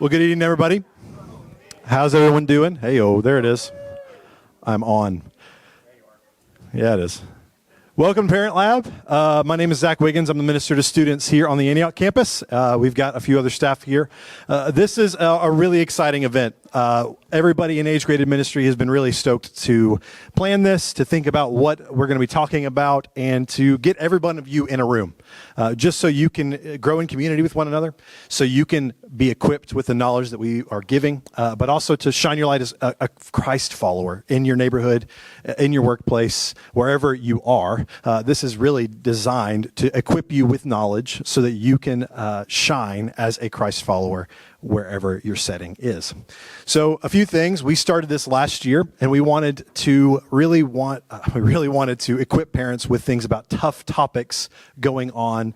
Well, good evening, everybody. How's everyone doing? Hey, oh, there it is. I'm on. Yeah, it is. Welcome to Parent Lab. My name is Zach Wiggins. I'm the minister to students here on the Antioch campus. We've got a few other staff here. This is a really exciting event. Everybody in age graded ministry has been really stoked to plan this, to think about what we're going to be talking about, and to get every one of you in a room, just so you can grow in community with one another, so you can be equipped with the knowledge that we are giving, but also to shine your light as a Christ follower in your neighborhood, in your workplace, wherever you are. This is really designed to equip you with knowledge so that you can shine as a Christ follower wherever your setting is. So a few things. We started this last year, and we wanted to equip parents with things about tough topics going on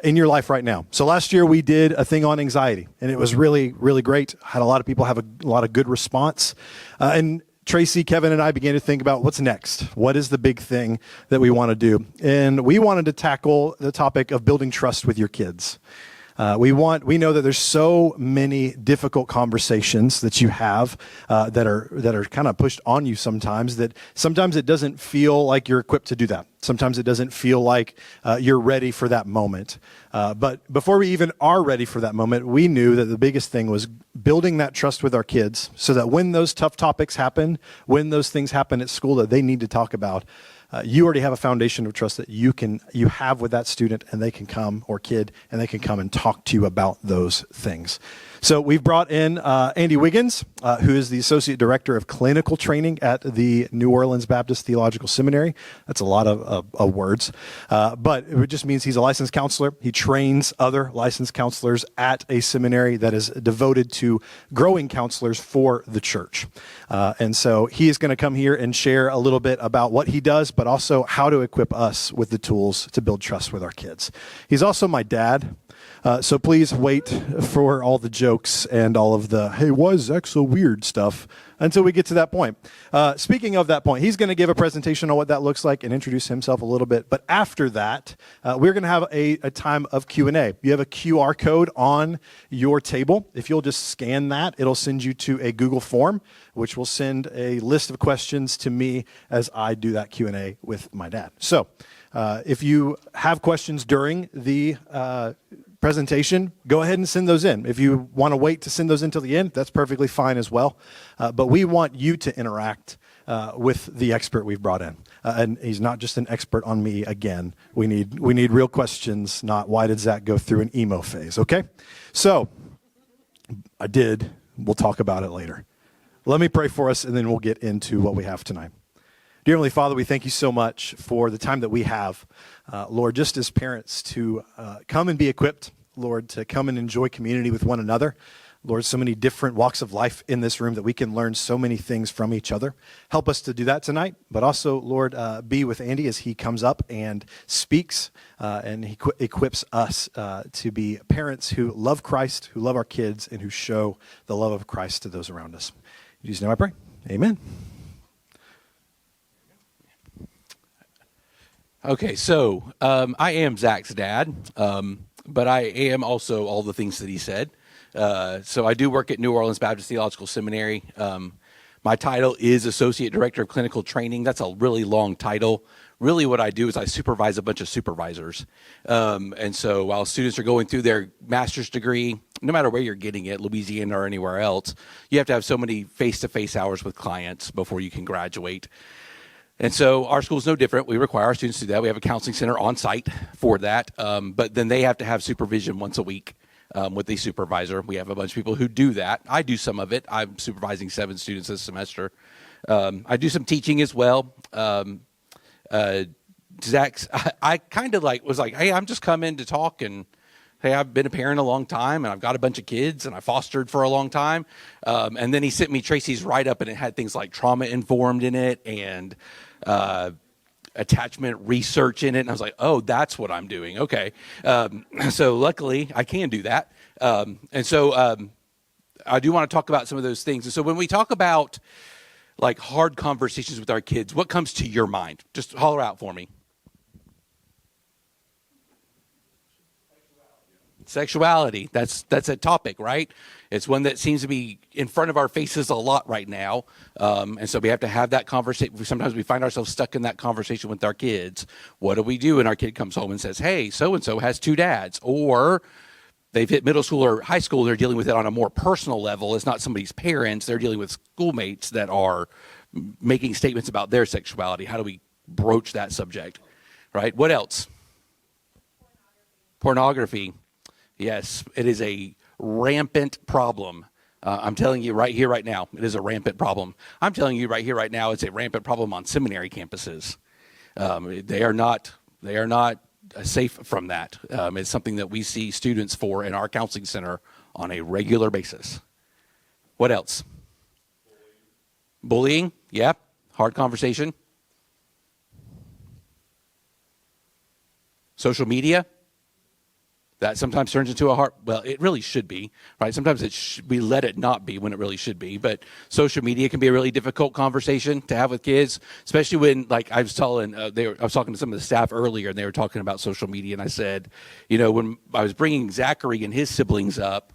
in your life right now. So last year we did a thing on anxiety, and it was really, really great. Had a lot of people have a lot of good response. And Tracy, Kevin, and I began to think about what's next. What is the big thing that we want to do? And we wanted to tackle the topic of building trust with your kids. We know that there's so many difficult conversations that you have that are kind of pushed on you sometimes, that sometimes it doesn't feel like you're equipped to do that. Sometimes it doesn't feel like you're ready for that moment. But before we even are ready for that moment, we knew that the biggest thing was building that trust with our kids so that when those tough topics happen, when those things happen at school that they need to talk about, you already have a foundation of trust that you have with that student, and they can come, or kid, and they can come and talk to you about those things. So we've brought in Andy Wiggins, who is the Associate Director of Clinical Training at the New Orleans Baptist Theological Seminary. That's a lot of words, but it just means he's a licensed counselor. He trains other licensed counselors at a seminary that is devoted to growing counselors for the church. And so he is going to come here and share a little bit about what he does, but also how to equip us with the tools to build trust with our kids. He's also my dad. So please wait for all the jokes and all of the, hey, why is Zach so weird stuff until we get to that point. Speaking of that point, he's going to give a presentation on what that looks like and introduce himself a little bit. But after that, we're going to have a time of Q&A. You have a QR code on your table. If you'll just scan that, it'll send you to a Google form, which will send a list of questions to me as I do that Q&A with my dad. So if you have questions during the presentation, go ahead and send those in. If you want to wait to send those until the end, that's perfectly fine as well. But we want you to interact with the expert we've brought in. And he's not just an expert on me again. We need real questions, not why did Zach go through an emo phase, okay? So, we'll talk about it later. Let me pray for us, and then we'll get into what we have tonight. Dear Heavenly Father, we thank you so much for the time that we have, Lord, just as parents to come and be equipped, Lord, to come and enjoy community with one another. Lord, so many different walks of life in this room that we can learn so many things from each other. Help us to do that tonight, but also, Lord, be with Andy as he comes up and speaks, and he equips us to be parents who love Christ, who love our kids, and who show the love of Christ to those around us. In Jesus' name I pray. Amen. Okay, so I am Zach's dad, but I am also all the things that he said. So I do work at New Orleans Baptist Theological Seminary. My title is Associate Director of Clinical Training. That's a really long title. Really what I do is I supervise a bunch of supervisors. And so while students are going through their master's degree, no matter where you're getting it, Louisiana or anywhere else, you have to have so many face-to-face hours with clients before you can graduate. And so our school is no different. We require our students to do that. We have a counseling center on site for that. But then they have to have supervision once a week with the supervisor. We have a bunch of people who do that. I do some of it. I'm supervising 7 students this semester. I do some teaching as well. Zach's, I kind of was like, hey, I'm just coming to talk, and hey, I've been a parent a long time, and I've got a bunch of kids, and I fostered for a long time. And then he sent me Tracy's write-up, and it had things like trauma-informed in it and attachment research in it. And I was like, oh, that's what I'm doing. Okay. So luckily, I can do that. And so I do want to talk about some of those things. And so when we talk about like hard conversations with our kids, what comes to your mind? Just holler out for me. Sexuality. That's a topic, right? It's one that seems to be in front of our faces a lot right now. And so we have to have that conversation. Sometimes we find ourselves stuck in that conversation with our kids. What do we do when our kid comes home and says, hey, so-and-so has two dads? Or they've hit middle school or high school. They're dealing with it on a more personal level. It's not somebody's parents. They're dealing with schoolmates that are making statements about their sexuality. How do we broach that subject, right? What else? Pornography. Yes, it is a rampant problem. I'm telling you right here, right now, it is a rampant problem. I'm telling you right here, right now, it's a rampant problem on seminary campuses. They are not safe from that. It's something that we see students for in our counseling center on a regular basis. What else? Bullying. Yeah, hard conversation. Social media. That sometimes turns into well, it really should be, right? Sometimes we let it not be when it really should be. But social media can be a really difficult conversation to have with kids, especially when, like I was talking to some of the staff earlier, and they were talking about social media, and I said, when I was bringing Zachary and his siblings up,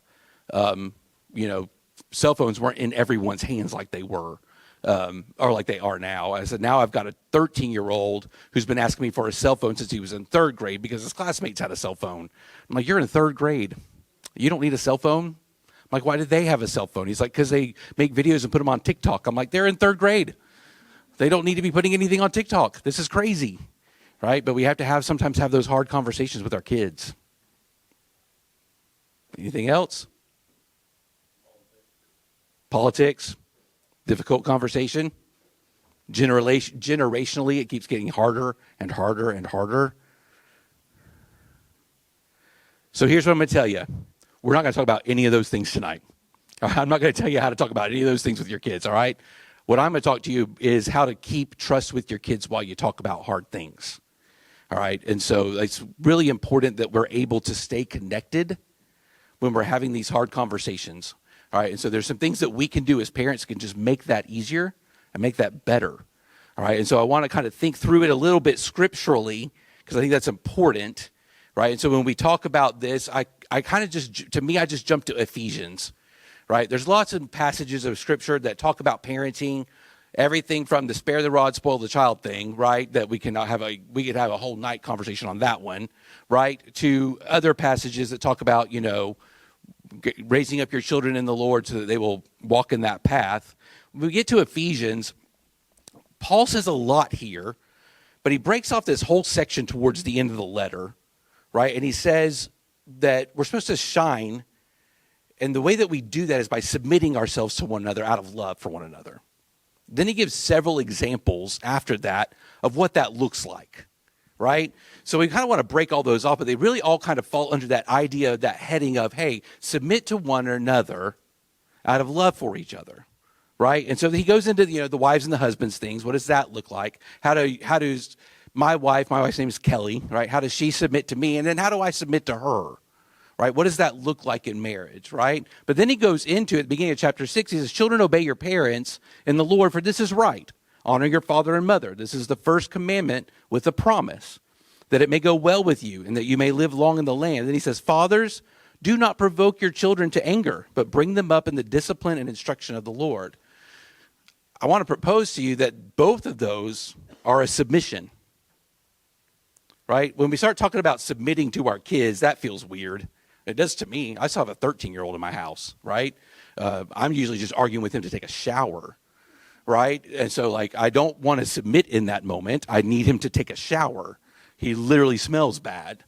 cell phones weren't in everyone's hands like they were. Or like they are now. I said, now I've got a 13-year-old who's been asking me for a cell phone since he was in third grade because his classmates had a cell phone. I'm like, you're in third grade. You don't need a cell phone? I'm like, why did they have a cell phone? He's like, because they make videos and put them on TikTok. I'm like, they're in third grade. They don't need to be putting anything on TikTok. This is crazy, right? But we have to sometimes have those hard conversations with our kids. Anything else? Politics. Difficult conversation. Generationally, it keeps getting harder and harder and harder. So here's what I'm going to tell you. We're not going to talk about any of those things tonight. I'm not going to tell you how to talk about any of those things with your kids, all right? What I'm going to talk to you is how to keep trust with your kids while you talk about hard things, all right? And so it's really important that we're able to stay connected when we're having these hard conversations. All right, and so there's some things that we can do as parents can just make that easier and make that better. All right, and so I want to kind of think through it a little bit scripturally because I think that's important, right? And so when we talk about this, I kind of I just jump to Ephesians, right? There's lots of passages of scripture that talk about parenting, everything from the spare the rod, spoil the child thing, right? That we could have a whole night conversation on that one, right? To other passages that talk about, raising up your children in the Lord so that they will walk in that path. When we get to Ephesians, Paul says a lot here, but he breaks off this whole section towards the end of the letter, right? And he says that we're supposed to shine, and the way that we do that is by submitting ourselves to one another out of love for one another. Then he gives several examples after that of what that looks like, right? So we kind of want to break all those off, but they really all kind of fall under that idea, that heading of, hey, submit to one another out of love for each other, right? And so he goes into the wives and the husbands things. What does that look like? How does my wife's name is Kelly, right? How does she submit to me? And then how do I submit to her, right? What does that look like in marriage, right? But then he goes into it, at the beginning of chapter 6, he says, children, obey your parents in the Lord, for this is right. Honor your father and mother. This is the first commandment with a promise, that it may go well with you and that you may live long in the land. Then he says, fathers, do not provoke your children to anger, but bring them up in the discipline and instruction of the Lord. I want to propose to you that both of those are a submission, right? When we start talking about submitting to our kids, that feels weird. It does to me. I still have a 13-year-old in my house, right? I'm usually just arguing with him to take a shower, right? And so, I don't want to submit in that moment. I need him to take a shower. He literally smells bad,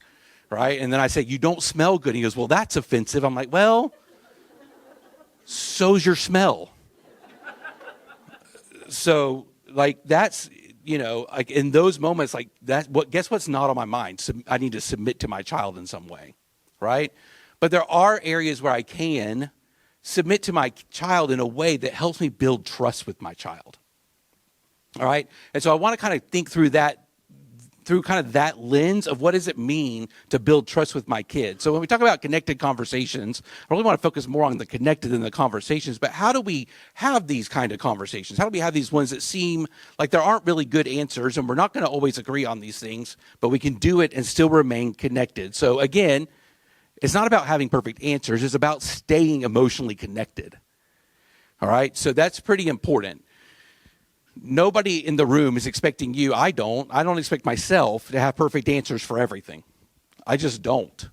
right? And then I say, you don't smell good. He goes, well, that's offensive. I'm like, well, so's your smell. So, that's, in those moments, guess what's not on my mind? I need to submit to my child in some way, right? But there are areas where I can submit to my child in a way that helps me build trust with my child, all right? And so I want to kind of think through that, through kind of that lens of what does it mean to build trust with my kids. So when we talk about connected conversations, I really want to focus more on the connected than the conversations, but how do we have these kind of conversations? How do we have these ones that seem like there aren't really good answers and we're not going to always agree on these things, but we can do it and still remain connected? So again, It's not about having perfect answers. It's about staying emotionally connected. All right? So that's pretty important. Nobody in the room is expecting you. I don't expect myself to have perfect answers for everything. I just don't.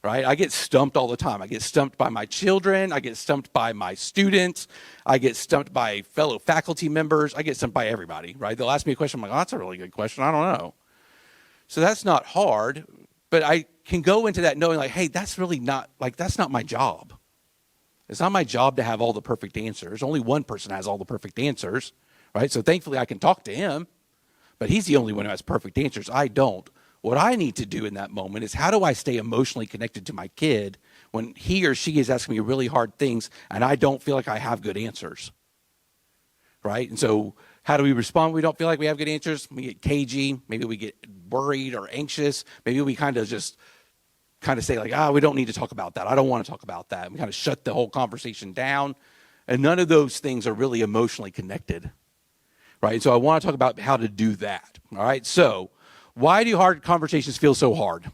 Right? I get stumped all the time. I get stumped by my children. I get stumped by my students. I get stumped by fellow faculty members. I get stumped by everybody, right? They'll ask me a question. I'm like, oh, that's a really good question. I don't know. So that's not hard, but I can go into that knowing like, hey, that's really not, like, that's not my job. It's not my job to have all the perfect answers. Only one person has all the perfect answers, right? So thankfully I can talk to him, but he's the only one who has perfect answers. I don't. What I need to do in that moment is how do I stay emotionally connected to my kid when he or she is asking me really hard things and I don't feel like I have good answers, right? And so how do we respond when we don't feel like we have good answers? We get cagey. Maybe we get worried or anxious. Maybe we kind of say like, we don't need to talk about that. I don't want to talk about that. We kind of shut the whole conversation down. And none of those things are really emotionally connected, right? So I want to talk about how to do that, all right? So why do hard conversations feel so hard?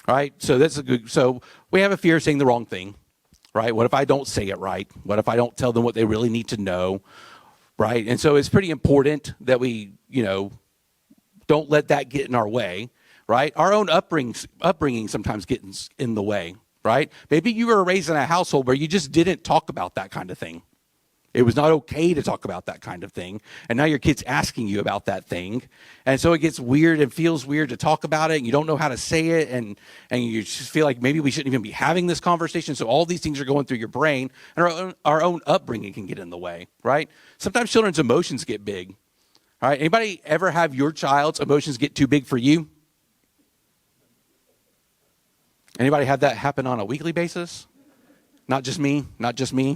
Right? So we have a fear of saying the wrong thing, right? What if I don't say it right? What if I don't tell them what they really need to know? Right? And so it's pretty important that we, don't let that get in our way, right? Our own upbringing sometimes gets in the way, right? Maybe you were raised in a household where you just didn't talk about that kind of thing. It was not okay to talk about that kind of thing. And now your kid's asking you about that thing. And so it gets weird and feels weird to talk about it. And you don't know how to say it. And you just feel like maybe we shouldn't even be having this conversation. So all these things are going through your brain. And our own upbringing can get in the way, right? Sometimes children's emotions get big. All right. Anybody ever have your child's emotions get too big for you? Anybody have that happen on a weekly basis? Not just me?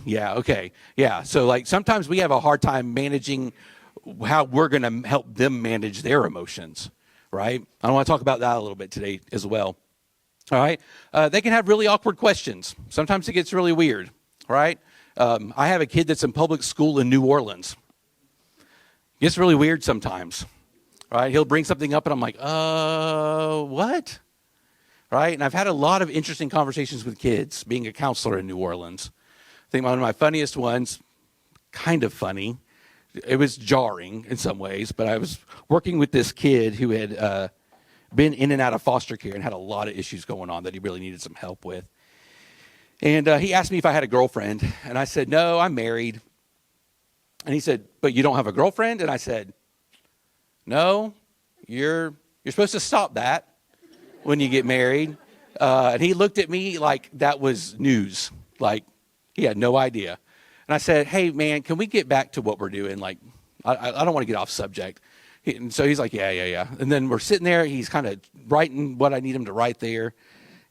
Yeah, okay. Yeah, so like sometimes we have a hard time managing how we're going to help them manage their emotions, right? I want to talk about that a little bit today as well. All right? They can have really awkward questions. Sometimes it gets really weird, right? I have a kid that's in public school in New Orleans. It gets really weird sometimes, right? He'll bring something up and I'm like, what? Right? And I've had a lot of interesting conversations with kids being a counselor in New Orleans. I think one of my funniest ones, kind of funny, it was jarring in some ways, but I was working with this kid who had been in and out of foster care and had a lot of issues going on that he really needed some help with. And he asked me if I had a girlfriend, and I said, no, I'm married. And he said, but you don't have a girlfriend? And I said, no, you're supposed to stop that when you get married. And he looked at me like that was news, like he had no idea. And I said, hey, man, can we get back to what we're doing? Like, I don't want to get off subject. And so he's like, yeah. And then we're sitting there. He's kind of writing what I need him to write there.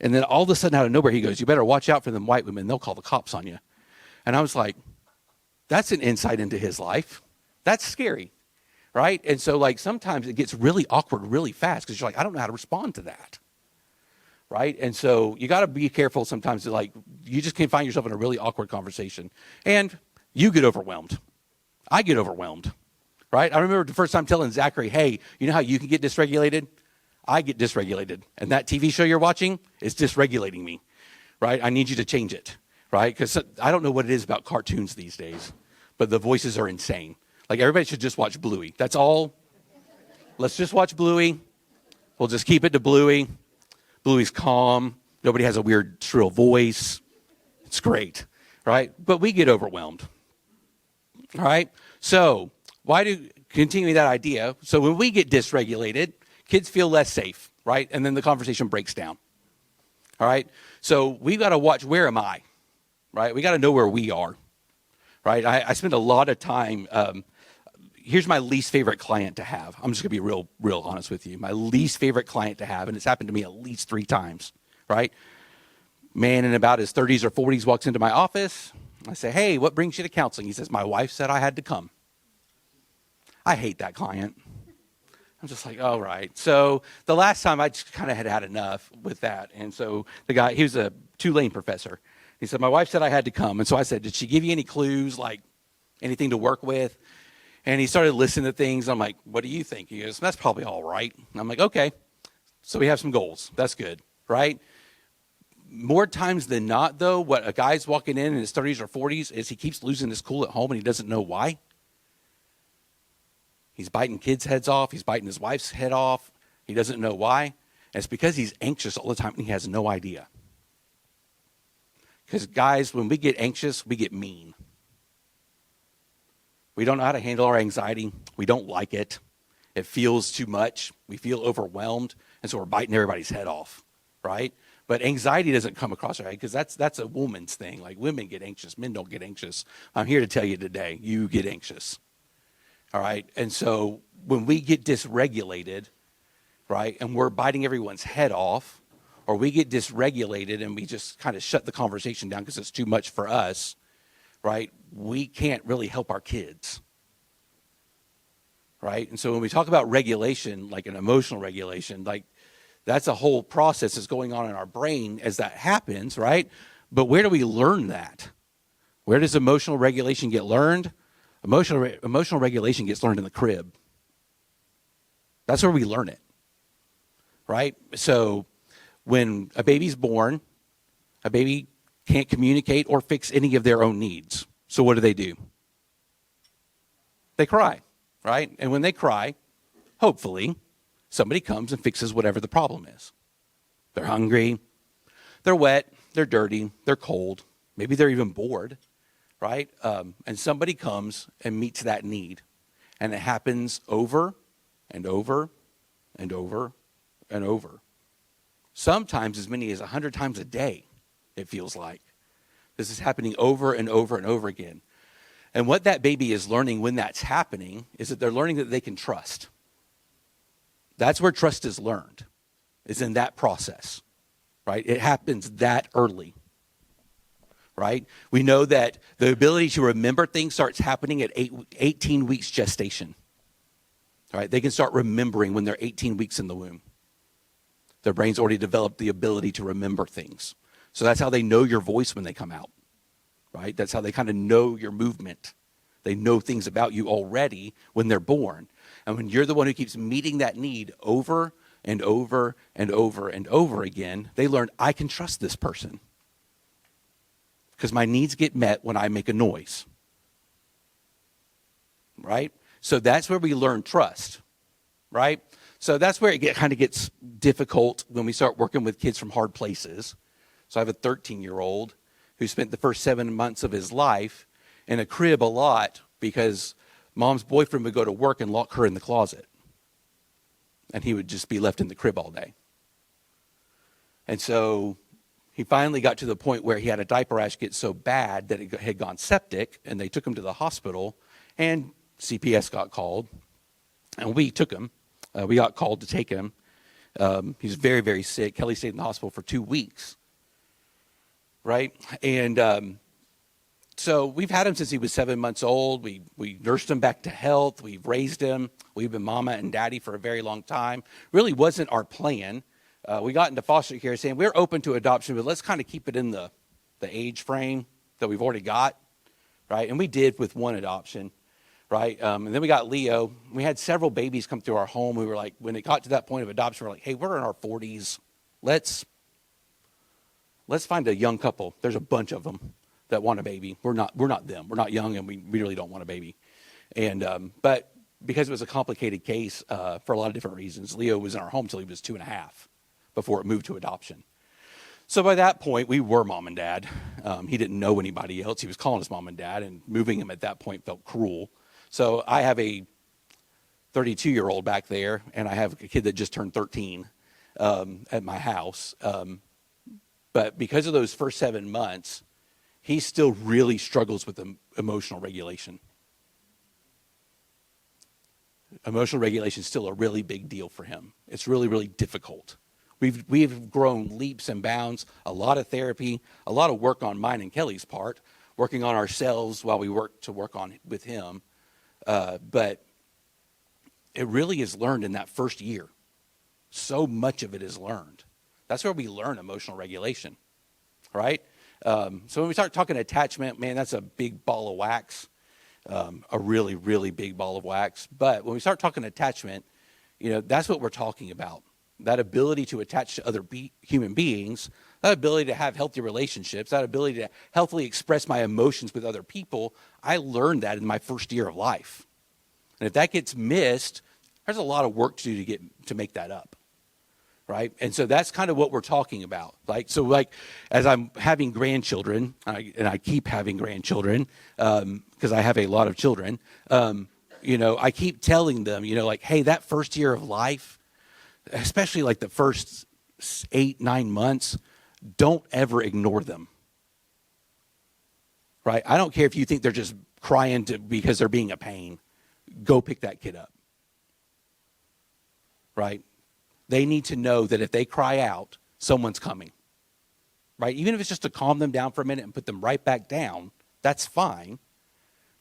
And then all of a sudden, out of nowhere, he goes, you better watch out for them white women. They'll call the cops on you. And I was like, that's an insight into his life. That's scary, right? And so, like, sometimes it gets really awkward really fast because you're like, I don't know how to respond to that, right? And so you got to be careful sometimes to, like, you just can find yourself in a really awkward conversation. And you get overwhelmed. I get overwhelmed, right? I remember the first time telling Zachary, hey, you know how you can get dysregulated? I get dysregulated. And that TV show you're watching is dysregulating me, right? I need you to change it, right? Because I don't know what it is about cartoons these days, but the voices are insane. Like, everybody should just watch Bluey. That's all. Let's just watch Bluey. We'll just keep it to Bluey. Bluey's calm. Nobody has a weird, shrill voice. It's great, right? But we get overwhelmed, all right? So why do continue that idea? So when we get dysregulated, kids feel less safe, right? And then the conversation breaks down, all right? So we've got to watch, where am I, right? We got to know where we are, right? I spend a lot of time, here's my least favorite client to have. I'm just going to be real honest with you. My least favorite client to have, and it's happened to me at least 3 times, right? Man in about his 30s or 40s walks into my office. I say, hey, what brings you to counseling? He says, my wife said I had to come. I hate that client. I'm just like, all right. So the last time I just kind of had enough with that. And so the guy, he was a Tulane professor. He said, my wife said I had to come. And so I said, did she give you any clues, like anything to work with? And he started listening to things. I'm like, what do you think? He goes, that's probably all right. And I'm like, okay. So we have some goals. That's good, right? More times than not, though, what a guy's walking in his 30s or 40s is he keeps losing his cool at home and he doesn't know why. He's biting kids' heads off. He's biting his wife's head off. He doesn't know why. And it's because he's anxious all the time and he has no idea. Because, guys, when we get anxious, we get mean. We don't know how to handle our anxiety. We don't like it. It feels too much. We feel overwhelmed. And so we're biting everybody's head off, right? But anxiety doesn't come across our head because that's a woman's thing. Like, women get anxious. Men don't get anxious. I'm here to tell you today, you get anxious. All right? And so when we get dysregulated, right, and we're biting everyone's head off, or we get dysregulated and we just kind of shut the conversation down because it's too much for us, right, we can't really help our kids. Right? And so when we talk about regulation, like an emotional regulation, like, that's a whole process that's going on in our brain as that happens, right? But where do we learn that? Where does emotional regulation get learned? Emotional regulation gets learned in the crib. That's where we learn it, right? So when a baby's born, a baby can't communicate or fix any of their own needs. So what do? They cry, right? And when they cry, hopefully, somebody comes and fixes whatever the problem is. They're hungry, they're wet, they're dirty, they're cold, maybe they're even bored, right? And somebody comes and meets that need. And it happens over and over and over and over. Sometimes as many as 100 times a day, it feels like. This is happening over and over and over again. And what that baby is learning when that's happening is that they're learning that they can trust. That's where trust is learned, is in that process, right? It happens that early, right? We know that the ability to remember things starts happening at 18 weeks gestation, right? They can start remembering when they're 18 weeks in the womb. Their brain's already developed the ability to remember things. So that's how they know your voice when they come out, right? That's how they kind of know your movement. They know things about you already when they're born. And when you're the one who keeps meeting that need over and over and over and over again, they learn, I can trust this person because my needs get met when I make a noise, right? So that's where we learn trust, right? So that's where it kind of gets difficult when we start working with kids from hard places. So I have a 13-year-old who spent the first 7 months of his life in a crib a lot because mom's boyfriend would go to work and lock her in the closet. And he would just be left in the crib all day. And so he finally got to the point where he had a diaper rash get so bad that it had gone septic, and they took him to the hospital, and CPS got called, and we took him. We got called to take him. He was very, very sick. Kelly stayed in the hospital for 2 weeks, right? And so we've had him since he was 7 months old. We nursed him back to health. We've raised him. We've been mama and daddy for a very long time. Really wasn't our plan. We got into foster care saying we're open to adoption, but let's kind of keep it in the age frame that we've already got, right? And we did with one adoption, right? And then we got Leo. We had several babies come through our home. We were like, when it got to that point of adoption, we're like, hey, we're in our 40s. Let's find a young couple. There's a bunch of them that want a baby. We're not them. We're not young, and we really don't want a baby. And but because it was a complicated case for a lot of different reasons, Leo was in our home till he was 2.5 before it moved to adoption. So by that point, we were mom and dad. He didn't know anybody else. He was calling us mom and dad, and moving him at that point felt cruel. So I have a 32-year-old back there, and I have a kid that just turned 13 at my house. But because of those first 7 months, he still really struggles with emotional regulation. Emotional regulation is still a really big deal for him. It's really, really difficult. We've grown leaps and bounds, a lot of therapy, a lot of work on mine and Kelly's part, working on ourselves while we work on with him. But it really is learned in that first year. So much of it is learned. That's where we learn emotional regulation, right? So when we start talking attachment, man, that's a big ball of wax, a really, really big ball of wax. But when we start talking attachment, that's what we're talking about. That ability to attach to other human beings that ability to have healthy relationships, that ability to healthily express my emotions with other people, I learned that in my first year of life. And if that gets missed, there's a lot of work to do to make that up. Right? And so that's kind of what we're talking about. Like, as I'm having grandchildren, and I keep having grandchildren, because I have a lot of children, I keep telling them, like, hey, that first year of life, especially like the first 8-9 months, don't ever ignore them. Right? I don't care if you think they're just crying because they're being a pain. Go pick that kid up. Right? They need to know that if they cry out, someone's coming. Right? Even if it's just to calm them down for a minute and put them right back down, that's fine.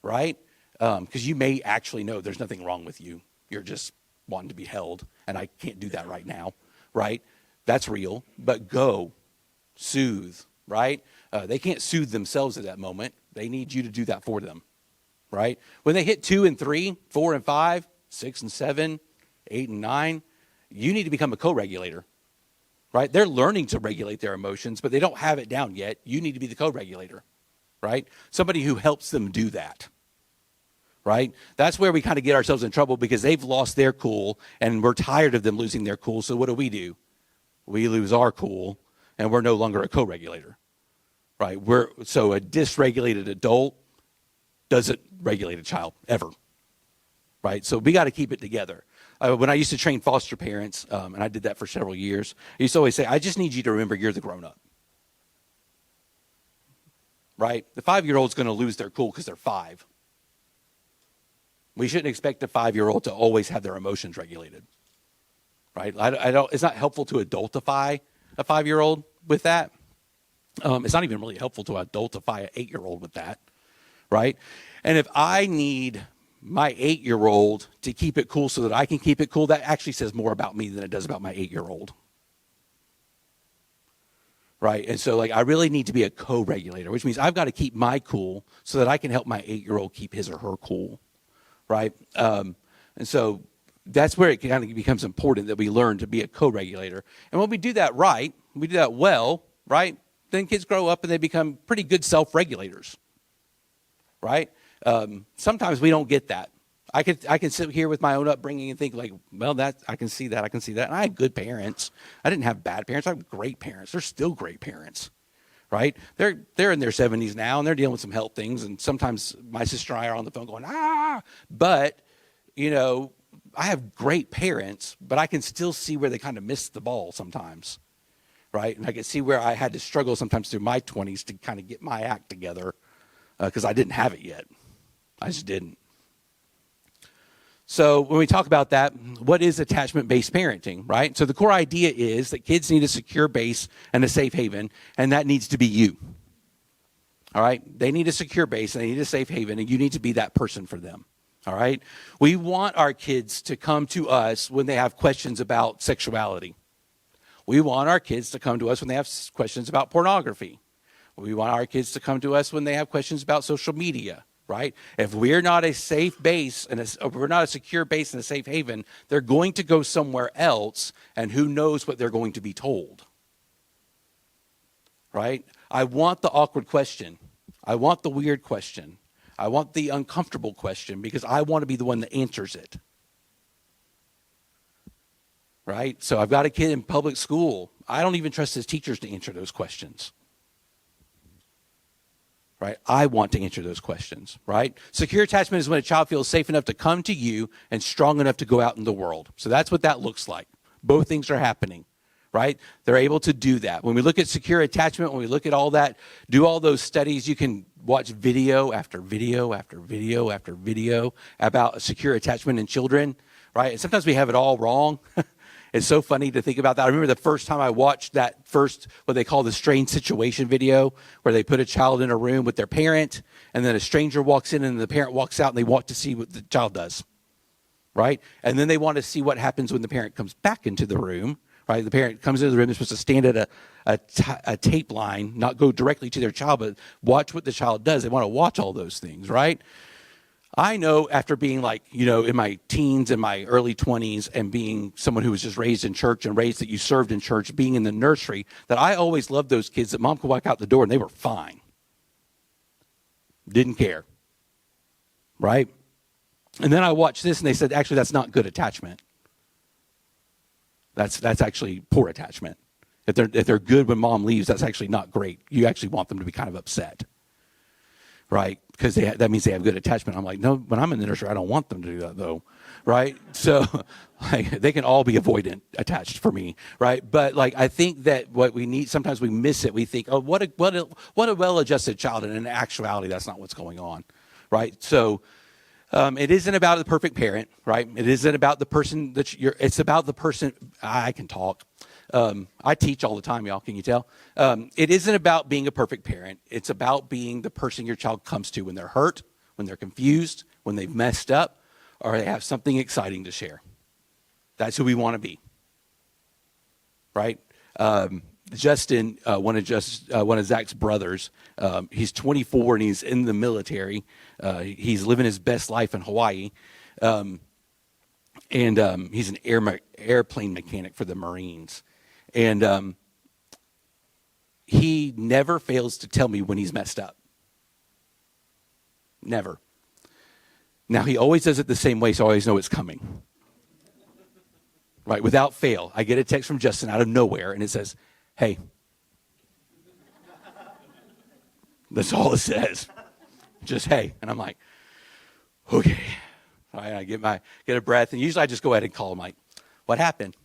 Right? Because you may actually know there's nothing wrong with you. You're just wanting to be held, and I can't do that right now. Right? That's real. But go, soothe. Right? They can't soothe themselves at that moment. They need you to do that for them. Right? When they hit 2 and 3, 4 and 5, 6 and 7, 8 and 9, you need to become a co-regulator, right? They're learning to regulate their emotions, but they don't have it down yet. You need to be the co-regulator, right? Somebody who helps them do that, right? That's where we kind of get ourselves in trouble because they've lost their cool and we're tired of them losing their cool. So what do? We lose our cool and we're no longer a co-regulator, right? So a dysregulated adult doesn't regulate a child ever, right? So we got to keep it together. When I used to train foster parents, and I did that for several years, I used to always say, I just need you to remember you're the grown-up. Right? The 5-year-old's going to lose their cool because they're 5. We shouldn't expect a 5-year-old to always have their emotions regulated. Right? It's not helpful to adultify a 5-year-old with that. It's not even really helpful to adultify an 8-year-old with that. Right? And if I need my 8-year-old to keep it cool so that I can keep it cool, that actually says more about me than it does about my 8-year-old. Right? And so I really need to be a co-regulator, which means I've got to keep my cool so that I can help my 8-year-old keep his or her cool. Right? And so that's where it kind of becomes important that we learn to be a co-regulator. And when we do that right, we do that well, right? Then kids grow up and they become pretty good self-regulators. Right? Sometimes we don't get that. I can sit here with my own upbringing and think I can see that. And I had good parents. I didn't have bad parents. I have great parents. They're still great parents, right? They're in their 70s now and they're dealing with some health things. And sometimes my sister and I are on the phone going, but I have great parents, but I can still see where they kind of missed the ball sometimes, right? And I can see where I had to struggle sometimes through my 20s to kind of get my act together because I didn't have it yet. I just didn't. So when we talk about that, what is attachment-based parenting, right? So the core idea is that kids need a secure base and a safe haven, and that needs to be you. All right? They need a secure base, and they need a safe haven, and you need to be that person for them. All right? We want our kids to come to us when they have questions about sexuality. We want our kids to come to us when they have questions about pornography. We want our kids to come to us when they have questions about social media. Right? If we're not a safe base and if we're not a secure base and a safe haven, they're going to go somewhere else, and who knows what they're going to be told. Right? I want the awkward question. I want the weird question. I want the uncomfortable question because I want to be the one that answers it. Right? So I've got a kid in public school. I don't even trust his teachers to answer those questions. Right? I want to answer those questions, right? Secure attachment is when a child feels safe enough to come to you and strong enough to go out in the world. So that's what that looks like. Both things are happening, right? They're able to do that. When we look at secure attachment, when we look at all that, do all those studies, you can watch video after video after video after video about secure attachment in children, right? And sometimes we have it all wrong. It's so funny to think about that. I remember the first time I watched that first, what they call the strange situation video, where they put a child in a room with their parent, and then a stranger walks in, and the parent walks out, and they want to see what the child does, right? And then they want to see what happens when the parent comes back into the room, right? The parent comes into the room, they're supposed to stand at a tape line, not go directly to their child, but watch what the child does. They want to watch all those things, right? I know after being like, in my teens and my early 20s and being someone who was just raised in church and raised that you served in church, being in the nursery, that I always loved those kids that mom could walk out the door and they were fine. Didn't care. Right? And then I watched this and they said, actually, that's not good attachment. That's actually poor attachment. If they're good when mom leaves, that's actually not great. You actually want them to be kind of upset. Right? Because that means they have good attachment. I'm like, no, when I'm in the nursery, I don't want them to do that, though. Right? So they can all be avoidant attached for me. Right? But I think that what we need, sometimes we miss it. We think, oh, what a well-adjusted child. And in actuality, that's not what's going on. Right? So it isn't about the perfect parent. Right? It isn't about the person it's about the person. I can talk. I teach all the time, y'all. Can you tell? It isn't about being a perfect parent. It's about being the person your child comes to when they're hurt, when they're confused, when they've messed up, or they have something exciting to share. That's who we want to be. Right? Justin, one of Zach's brothers, he's 24 and he's in the military. He's living his best life in Hawaii. And he's an airplane mechanic for the Marines. And he never fails to tell me when he's messed up. Never. Now, he always does it the same way, so I always know it's coming. Right, without fail. I get a text from Justin out of nowhere, and it says, hey. That's all it says. Just, hey. And I'm like, okay. All right, I get a breath, and usually I just go ahead and call him, like, what happened?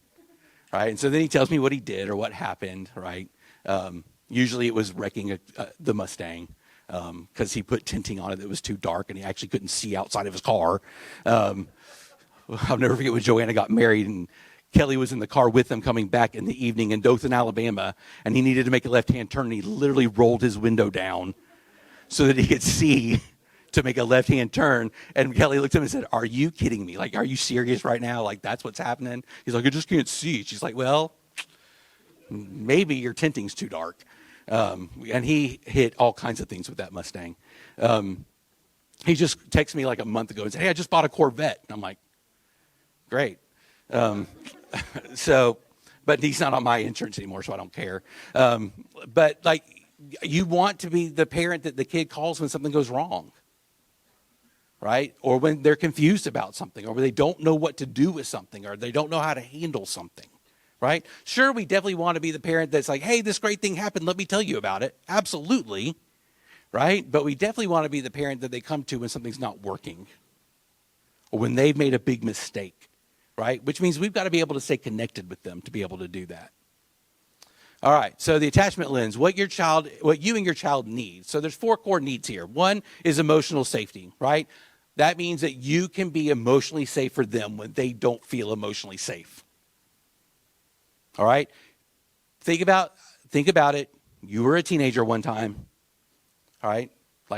Right, and so then he tells me what he did or what happened, right? Usually it was wrecking the Mustang because he put tinting on it that was too dark, and he actually couldn't see outside of his car. I'll never forget when Joanna got married, and Kelly was in the car with him coming back in the evening in Dothan, Alabama, and he needed to make a left-hand turn, and he literally rolled his window down so that he could see to make a left-hand turn. And Kelly looked at him and said, are you kidding me? Are you serious right now? That's what's happening? He's like, I just can't see. She's like, well, maybe your tinting's too dark. And he hit all kinds of things with that Mustang. He just texted me a month ago and said, hey, I just bought a Corvette. And I'm like, great. But he's not on my insurance anymore, so I don't care. But you want to be the parent that the kid calls when something goes wrong. Right? Or when they're confused about something, or when they don't know what to do with something, or they don't know how to handle something. Right? Sure, we definitely want to be the parent that's like, hey, this great thing happened, let me tell you about it. Absolutely. Right? But we definitely want to be the parent that they come to when something's not working, or when they've made a big mistake. Right? Which means we've got to be able to stay connected with them to be able to do that. All right, so the attachment lens, what you and your child need. So there's 4 core needs here. One is emotional safety, right? That means that you can be emotionally safe for them when they don't feel emotionally safe. All right? Think about it. You were a teenager one time, all right?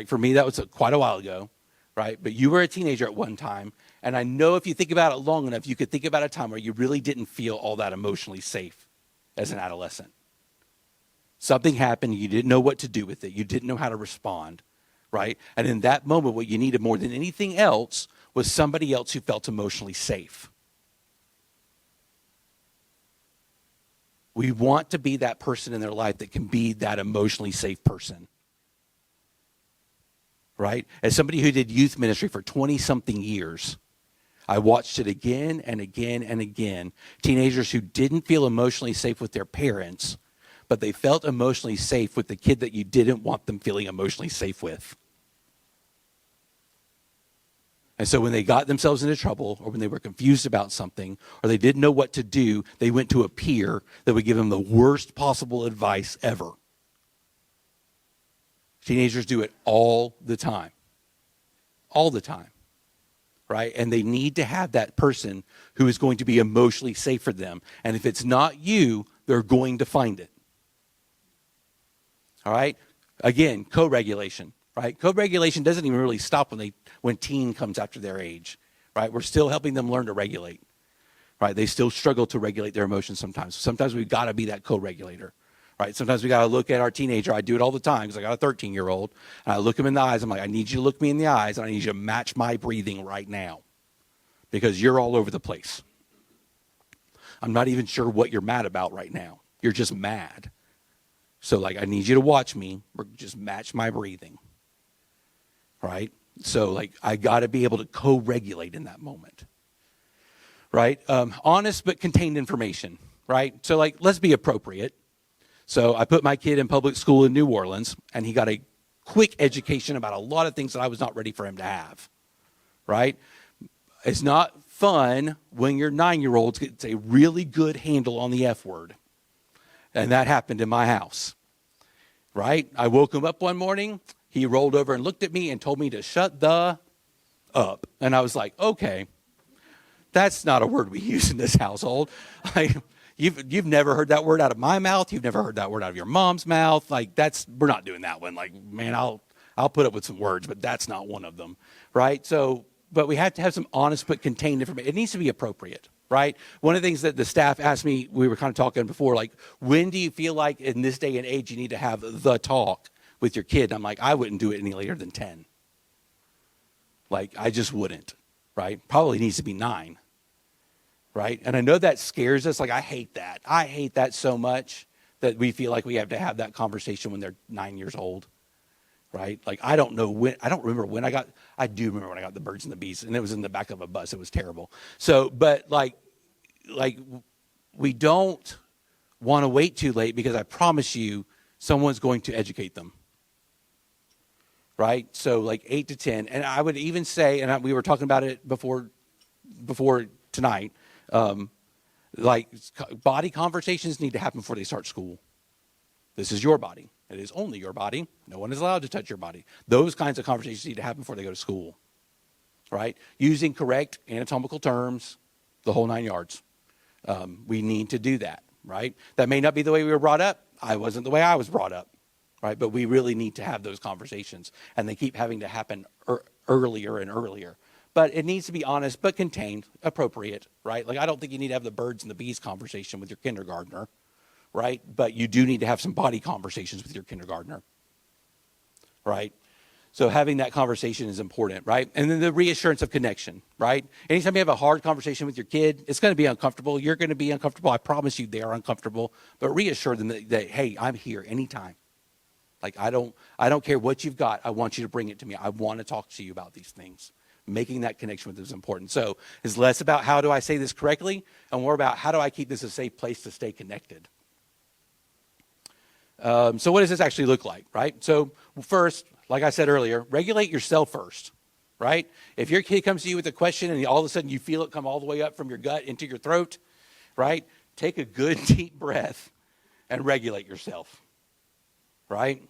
For me, that was quite a while ago, right? But you were a teenager at one time, and I know if you think about it long enough, you could think about a time where you really didn't feel all that emotionally safe as an adolescent. Something happened, you didn't know what to do with it. You didn't know how to respond, right? And in that moment, what you needed more than anything else was somebody else who felt emotionally safe. We want to be that person in their life that can be that emotionally safe person, right? As somebody who did youth ministry for 20-something years, I watched it again and again and again. Teenagers who didn't feel emotionally safe with their parents, but they felt emotionally safe with the kid that you didn't want them feeling emotionally safe with. And so when they got themselves into trouble, or when they were confused about something, or they didn't know what to do, they went to a peer that would give them the worst possible advice ever. Teenagers do it all the time. All the time. Right? And they need to have that person who is going to be emotionally safe for them. And if it's not you, they're going to find it. All right? Again, co-regulation, right? Co-regulation doesn't even really stop when teen comes after their age, right? We're still helping them learn to regulate, right? They still struggle to regulate their emotions sometimes. Sometimes we've got to be that co-regulator, right? Sometimes we got to look at our teenager. I do it all the time because I got a 13-year-old. And I look him in the eyes. I'm like, I need you to look me in the eyes, and I need you to match my breathing right now because you're all over the place. I'm not even sure what you're mad about right now. You're just mad. So, like, I need you to watch me or just match my breathing, right? So, like, I got to be able to co-regulate in that moment, right? Honest but contained information, right? So, like, let's be appropriate. So I put my kid in public school in New Orleans, and he got a quick education about a lot of things that I was not ready for him to have, right? It's not fun when your 9-year-old gets a really good handle on the F word. And that happened in my house, right? I woke him up one morning. He rolled over and looked at me and told me to shut the up. And I was like, okay, that's not a word we use in this household. Like, you've never heard that word out of my mouth. You've never heard that word out of your mom's mouth. Like, we're not doing that one. Like, man, I'll put up with some words, but that's not one of them, right? So, but we have to have some honest but contained information. It needs to be appropriate, right? One of the things that the staff asked me, we were kind of talking before, like, when do you feel like in this day and age you need to have the talk with your kid? And I'm like, I wouldn't do it any later than 10. Like, I just wouldn't, right? Probably needs to be 9, right? And I know that scares us. Like, I hate that. I hate that so much that we feel like we have to have that conversation when they're 9 years old, right? Like, I don't remember when I do remember when I got the birds and the bees, and it was in the back of a bus. It was terrible. So, but like we don't want to wait too late because I promise you someone's going to educate them, right? So like 8 to 10. And I would even say, and we were talking about it before tonight, like body conversations need to happen before they start school. This is your body. It is only your body. No one is allowed to touch your body. Those kinds of conversations need to happen before they go to school, right? Using correct anatomical terms, the whole 9 yards. We need to do that, right? That may not be the way we were brought up. I wasn't the way I was brought up, right? But we really need to have those conversations, and they keep having to happen earlier and earlier. But it needs to be honest but contained, appropriate, right? Like, I don't think you need to have the birds and the bees conversation with your kindergartner, right? But you do need to have some body conversations with your kindergartner, right? So having that conversation is important, right? And then the reassurance of connection, right? Anytime you have a hard conversation with your kid, it's going to be uncomfortable. You're going to be uncomfortable. I promise you they are uncomfortable. But reassure them that hey, I'm here anytime. Like, I don't care what you've got. I want you to bring it to me. I want to talk to you about these things. Making that connection with them is important. So it's less about how do I say this correctly and more about how do I keep this a safe place to stay connected. So what does this actually look like, right? So first, like I said earlier, regulate yourself first, right? If your kid comes to you with a question and all of a sudden you feel it come all the way up from your gut into your throat, right? Take a good deep breath and regulate yourself, right?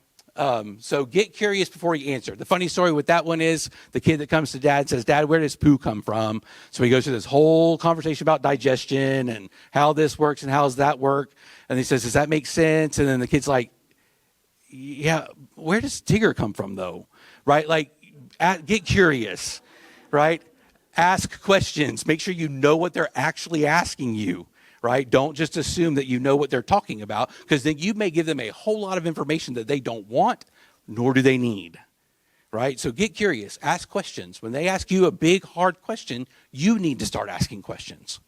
So get curious before you answer. The funny story with that one is the kid that comes to dad and says, Dad, where does poo come from? So he goes through this whole conversation about digestion and how this works and how does that work. And he says, does that make sense? And then the kid's like, yeah, where does Tigger come from though? Right? Like, get curious, right? Ask questions. Make sure you know what they're actually asking you. Right? Don't just assume that you know what they're talking about, because then you may give them a whole lot of information that they don't want, nor do they need. Right? So get curious. Ask questions. When they ask you a big, hard question, you need to start asking questions.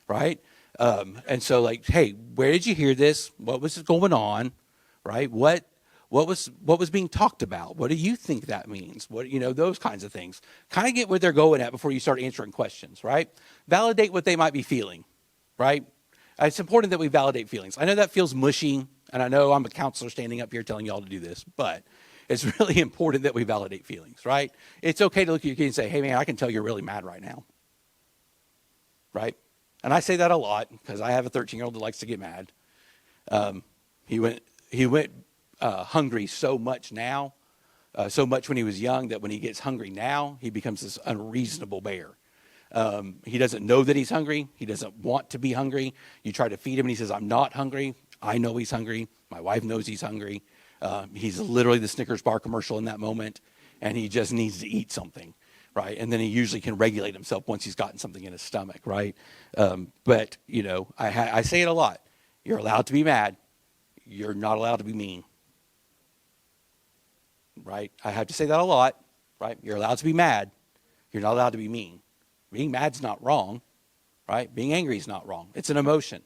Right? And so, like, hey, where did you hear this? What was going on? Right? What was being talked about? What do you think that means? Those kinds of things. Kind of get where they're going at before you start answering questions. Right? Validate what they might be feeling. Right? It's important that we validate feelings. I know that feels mushy, and I know I'm a counselor standing up here telling you all to do this, but it's really important that we validate feelings, right? It's okay to look at your kid and say, hey, man, I can tell you're really mad right now, right? And I say that a lot because I have a 13-year-old that likes to get mad. He went hungry so much now, so much when he was young that when he gets hungry now, he becomes this unreasonable bear. He doesn't know that he's hungry. He doesn't want to be hungry. You try to feed him and he says, I'm not hungry. I know he's hungry. My wife knows he's hungry. He's literally the Snickers bar commercial in that moment, and he just needs to eat something, right? And then he usually can regulate himself once he's gotten something in his stomach, right? But I say it a lot. You're allowed to be mad. you're not allowed to be mean. Right? I have to say that a lot, right? You're allowed to be mad. You're not allowed to be mean. Being mad's not wrong, right? Being angry is not wrong. It's an emotion,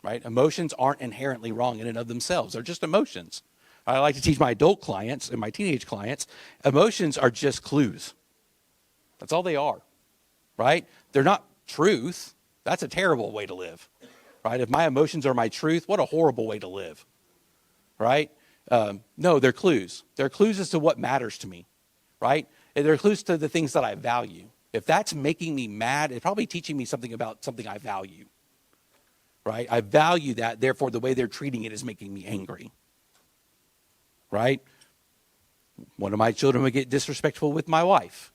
right? Emotions aren't inherently wrong in and of themselves. They're just emotions. I like to teach my adult clients and my teenage clients, emotions are just clues. That's all they are, right? They're not truth. That's a terrible way to live, right? If my emotions are my truth, what a horrible way to live, right? No, they're clues. They're clues as to what matters to me, right? And they're clues to the things that I value. If that's making me mad, it's probably teaching me something about something I value, right? I value that, therefore the way they're treating it is making me angry, right? One of my children would get disrespectful with my wife.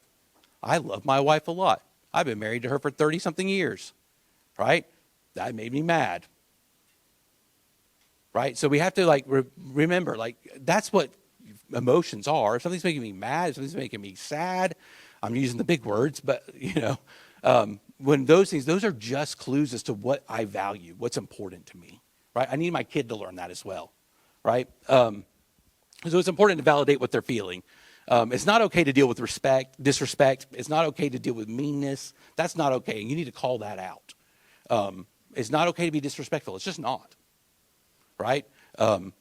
I love my wife a lot. I've been married to her for 30-something years, right? That made me mad. Right? So we have to remember, that's what emotions are. If something's making me mad, if something's making me sad, I'm using the big words, but when those things, those are just clues as to what I value, what's important to me, right? I need my kid to learn that as well, right? So it's important to validate what they're feeling. It's not okay to deal with disrespect. It's not okay to deal with meanness. That's not okay, and you need to call that out. It's not okay to be disrespectful. It's just not. Right? And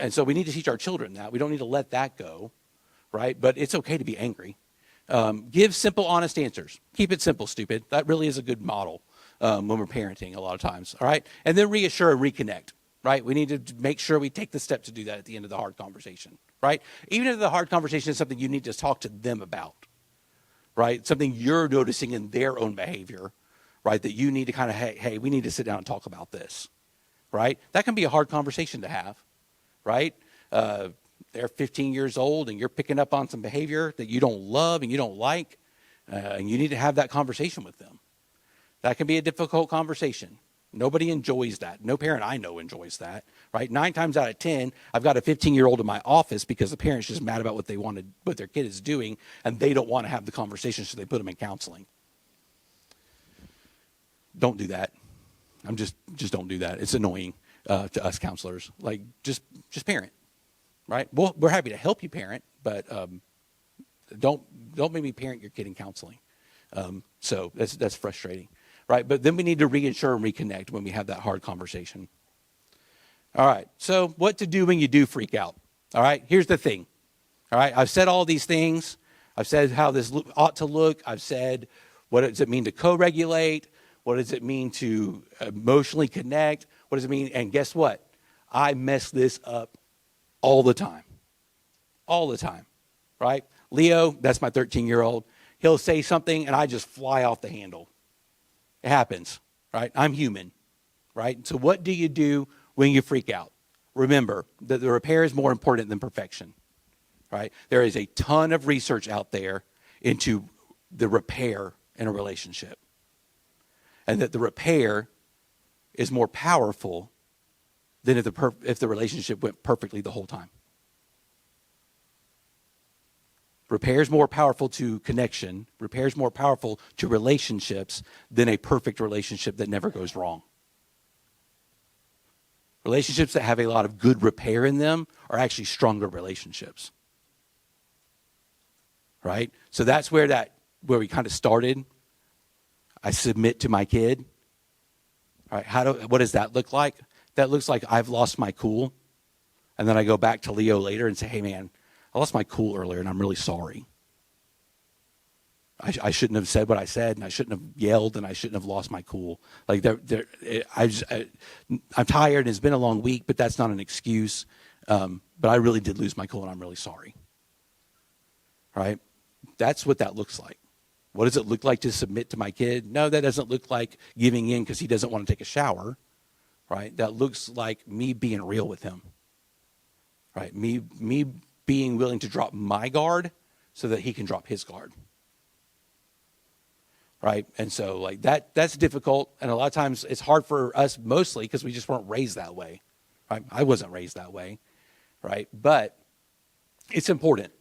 so we need to teach our children that. We don't need to let that go, right? But it's okay to be angry. Give simple, honest answers. Keep it simple, stupid. That really is a good model when we're parenting a lot of times, all right? And then reassure and reconnect, right? We need to make sure we take the step to do that at the end of the hard conversation, right? Even if the hard conversation is something you need to talk to them about, right? Something you're noticing in their own behavior, right? That you need to kind of, hey, we need to sit down and talk about this. Right? That can be a hard conversation to have, right? They're 15 years old and you're picking up on some behavior that you don't love and you don't like, and you need to have that conversation with them. That can be a difficult conversation. Nobody enjoys that. No parent I know enjoys that, right? 9 times out of 10, I've got a 15-year-old in my office because the parent's just mad about what their kid is doing, and they don't want to have the conversation, so they put them in counseling. Don't do that. Just don't do that. It's annoying to us counselors. Just parent, right? Well, we're happy to help you parent, but don't make me parent your kid in counseling. So that's frustrating, right? But then we need to reassure and reconnect when we have that hard conversation. All right. So what to do when you do freak out? All right. Here's the thing. All right. I've said all these things. I've said how this ought to look. I've said what does it mean to co-regulate. What does it mean to emotionally connect? What does it mean? And guess what? I mess this up all the time. All the time, right? Leo, that's my 13-year-old. He'll say something and I just fly off the handle. It happens, right? I'm human, right? So what do you do when you freak out? Remember that the repair is more important than perfection, right? There is a ton of research out there into the repair in a relationship. And that the repair is more powerful than if the relationship went perfectly the whole time. Repair is more powerful to connection. Repair is more powerful to relationships than a perfect relationship that never goes wrong. Relationships that have a lot of good repair in them are actually stronger relationships. Right? So that's where we kind of started. I submit to my kid. All right, what does that look like? That looks like I've lost my cool. And then I go back to Leo later and say, hey, man, I lost my cool earlier and I'm really sorry. I shouldn't have said what I said, and I shouldn't have yelled, and I shouldn't have lost my cool. I'm tired, and it's been a long week, but that's not an excuse. But I really did lose my cool, and I'm really sorry. Right? That's what that looks like. What does it look like to submit to my kid? No, that doesn't look like giving in because he doesn't want to take a shower, right? That looks like me being real with him, right? Me being willing to drop my guard so that he can drop his guard, right? And so that's difficult, and a lot of times it's hard for us mostly because we just weren't raised that way, right? I wasn't raised that way, right? But it's important,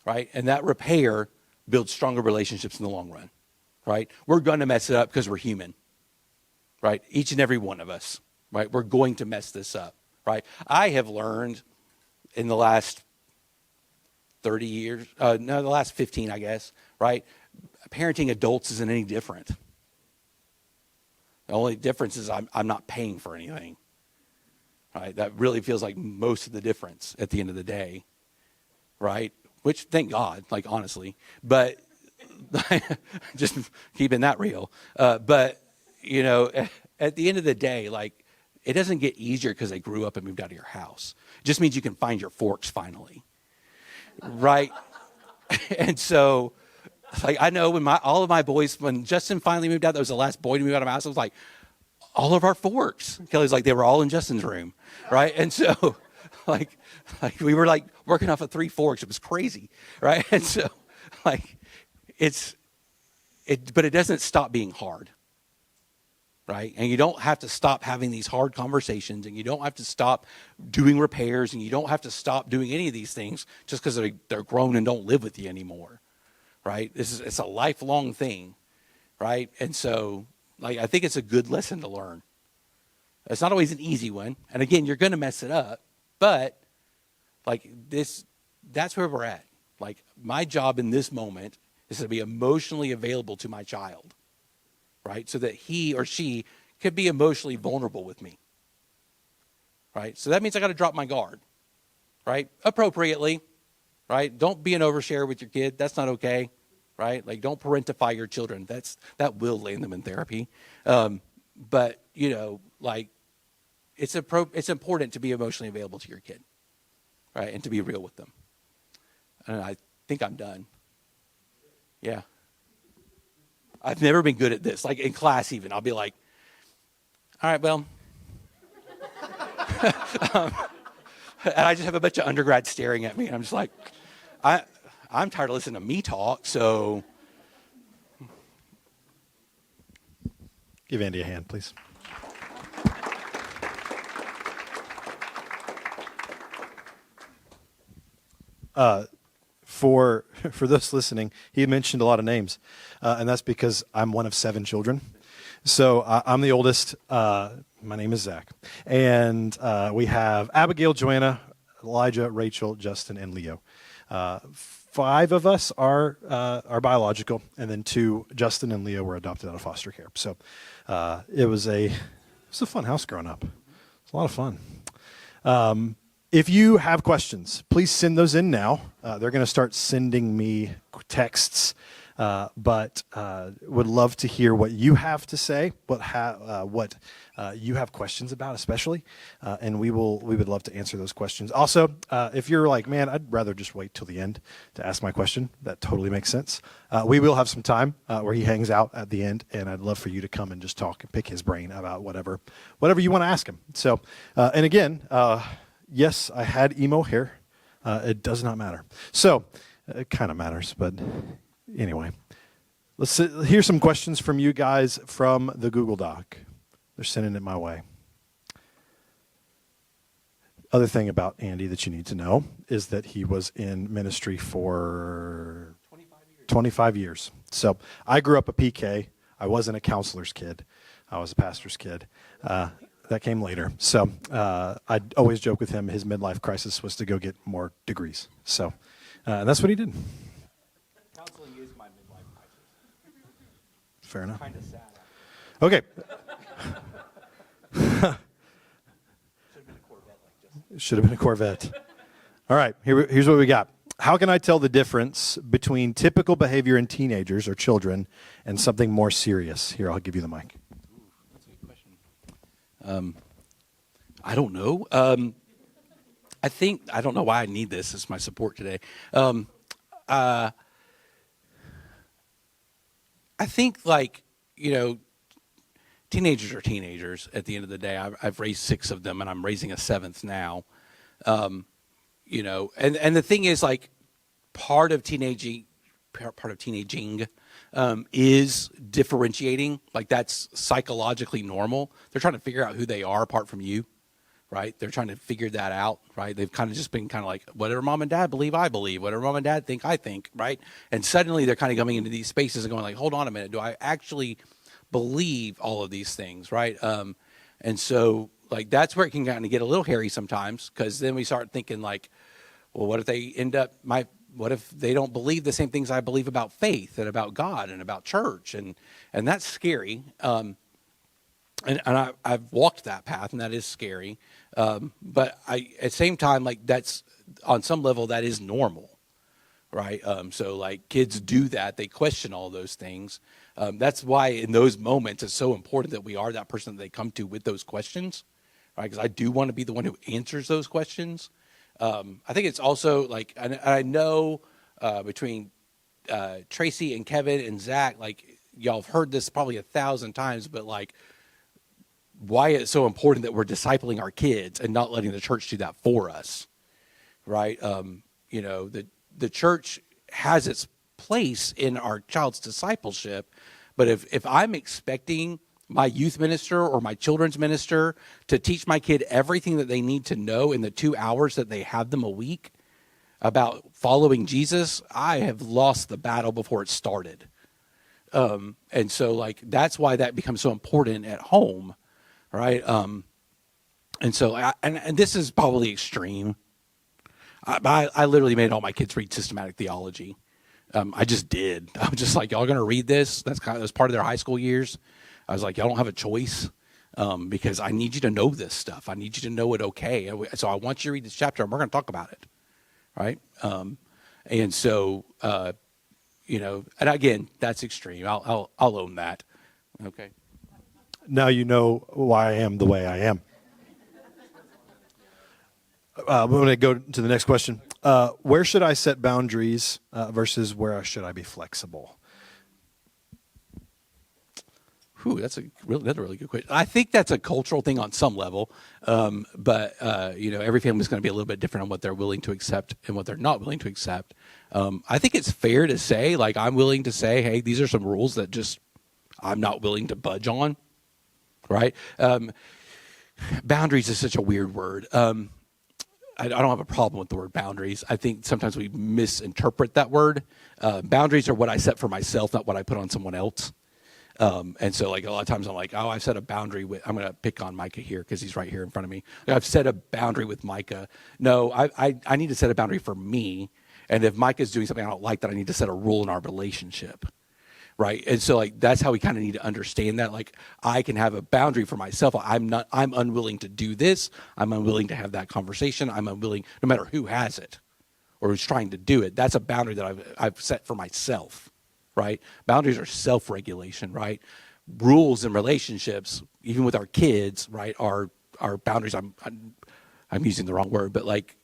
right? And that repair build stronger relationships in the long run, right? We're going to mess it up because we're human, right? Each and every one of us, right? We're going to mess this up, right? I have learned in the last 30 years, the last 15, I guess, right? Parenting adults isn't any different. The only difference is I'm not paying for anything, right? That really feels like most of the difference at the end of the day, right? Which, thank God, like, honestly. But just keeping that real. But, you know, at the end of the day, like, it doesn't get easier because they grew up and moved out of your house. It just means you can find your forks finally, right? And so, like, I know when all of my boys, when Justin finally moved out, that was the last boy to move out of my house. I was like, all of our forks. Kelly's like, they were all in Justin's room, right? And so, like we were like working off of 3 forks. It was crazy, right? And so, like, but it doesn't stop being hard, right? And you don't have to stop having these hard conversations, and you don't have to stop doing repairs, and you don't have to stop doing any of these things just because they're grown and don't live with you anymore, right? It's a lifelong thing, right? And so, like, I think it's a good lesson to learn. It's not always an easy one, and again, you're going to mess it up, but like that's where we're at. Like, my job in this moment is to be emotionally available to my child, right? So that he or she could be emotionally vulnerable with me, right? So that means I got to drop my guard, right? Appropriately, right? Don't be an overshare with your kid. That's not okay, right? Like, don't parentify your children. That will land them in therapy. But, you know, like, it's important to be emotionally available to your kid, right? And to be real with them. And I think I'm done. Yeah. I've never been good at this. Like, in class even, I'll be like, all right, well. And I just have a bunch of undergrads staring at me. And I'm just like, I'm tired of listening to me talk, so. Give Andy a hand, please. For those listening, he mentioned a lot of names, and that's because I'm one of 7 children. So I'm the oldest. My name is Zach, and we have Abigail, Joanna, Elijah, Rachel, Justin, and Leo. 5 of us are biological, and then 2, Justin and Leo, were adopted out of foster care. So it was a fun house growing up. It was a lot of fun. If you have questions, please send those in now. They're going to start sending me texts, but would love to hear what you have to say, what you have questions about, especially, and we would love to answer those questions. Also, if you're like, man, I'd rather just wait till the end to ask my question, that totally makes sense. We will have some time where he hangs out at the end, and I'd love for you to come and just talk and pick his brain about whatever you want to ask him. So, and again. Yes, I had emo hair. It does not matter. So, it kind of matters, but anyway. Here's some questions from you guys from the Google Doc. They're sending it my way. Other thing about Andy that you need to know is that he was in ministry for 25 years. So, I grew up a PK. I wasn't a counselor's kid. I was a pastor's kid. That came later. So I'd always joke with him, his midlife crisis was to go get more degrees. So and that's what he did. Counseling is my midlife crisis. Fair enough. Kind of sad. Okay. Should have been a Corvette. All right, here's what we got. How can I tell the difference between typical behavior in teenagers or children and something more serious? Here, I'll give you the mic. I don't know. I don't know why I need this as my support today. I think, like, you know, teenagers are teenagers at the end of the day. I've raised 6 of them, and I'm raising a 7th now. You know, and the thing is, like, part of teenaging is differentiating. Like, that's psychologically normal. They're trying to figure out who they are apart from you, right? They're trying to figure that out, right? They've kind of just been kind of like, whatever mom and dad believe, I believe. Whatever mom and dad think, I think, right? And suddenly they're kind of coming into these spaces and going like, hold on a minute, do I actually believe all of these things, right? And so, like that's where it can kind of get a little hairy sometimes, because then we start thinking like, well, what if they end up what if they don't believe the same things I believe about faith and about God and about church, and that's scary. I've walked that path, and that is scary. But at the same time, like that's on some level that is normal, right? So like kids do that; they question all those things. That's why in those moments it's so important that we are that person that they come to with those questions, right? Because I do want to be the one who answers those questions. I think it's also like I know between Tracy and Kevin and Zach, like y'all have heard this probably 1,000 times, but like why it's so important that we're discipling our kids and not letting the church do that for us, right? You know, the church has its place in our child's discipleship, but if I'm expecting my youth minister or my children's minister to teach my kid everything that they need to know in the 2 hours that they have them a week about following Jesus, I have lost the battle before it started. And so like, that's why that becomes so important at home. Right. And so, and this is probably extreme. I literally made all my kids read systematic theology. I just did. I was just like, y'all going to read this? That's part of their high school years. I was like, y'all don't have a choice, because I need you to know this stuff. I need you to know it. Okay. So I want you to read this chapter, and we're going to talk about it. Right. And so, you know, and again, that's extreme. I'll own that. Okay. Now you know why I am the way I am. I'm going to go to the next question. Where should I set boundaries versus where should I be flexible? That's a really good question. I think that's a cultural thing on some level, but you know, every family is going to be a little bit different on what they're willing to accept and what they're not willing to accept. I think it's fair to say, like, I'm willing to say, hey, these are some rules that just I'm not willing to budge on. Right? Boundaries is such a weird word. I don't have a problem with the word boundaries. I think sometimes we misinterpret that word. Boundaries are what I set for myself, not what I put on someone else. And so like a lot of times I'm like, oh, I've set a boundary with, I'm going to pick on Micah here because he's right here in front of me. Like, I've set a boundary with Micah. No, I need to set a boundary for me. And if Micah's doing something I don't like, that I need to set a rule in our relationship. Right. And so like, that's how we kind of need to understand that. Like, I can have a boundary for myself. I'm unwilling to do this. I'm unwilling to have that conversation. I'm unwilling, no matter who has it or who's trying to do it. That's a boundary that I've set for myself. Right. Boundaries are self-regulation. Right. Rules in relationships, even with our kids, right, are boundaries. I'm using the wrong word, but like,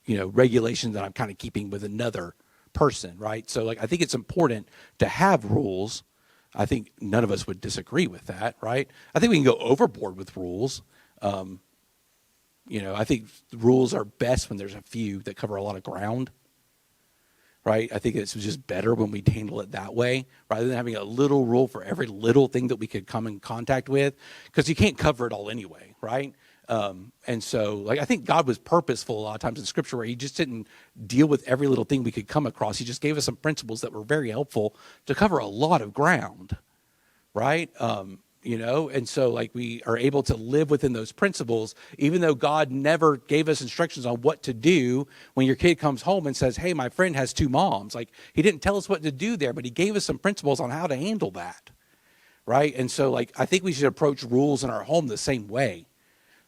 you know, regulations that I'm kind of keeping with another person, right? So like, I think it's important to have rules. I think none of us would disagree with that, right? I think we can go overboard with rules. You know, I think rules are best when there's a few that cover a lot of ground, right? I think it's just better when we handle it that way, rather than having a little rule for every little thing that we could come in contact with, because you can't cover it all anyway, right? And so, like, I think God was purposeful a lot of times in Scripture, where he just didn't deal with every little thing we could come across. He just gave us some principles that were very helpful to cover a lot of ground, right? You know, and so like we are able to live within those principles, even though God never gave us instructions on what to do when your kid comes home and says, hey, my friend has 2 moms. Like, he didn't tell us what to do there, but he gave us some principles on how to handle that, right? And so like, I think we should approach rules in our home the same way.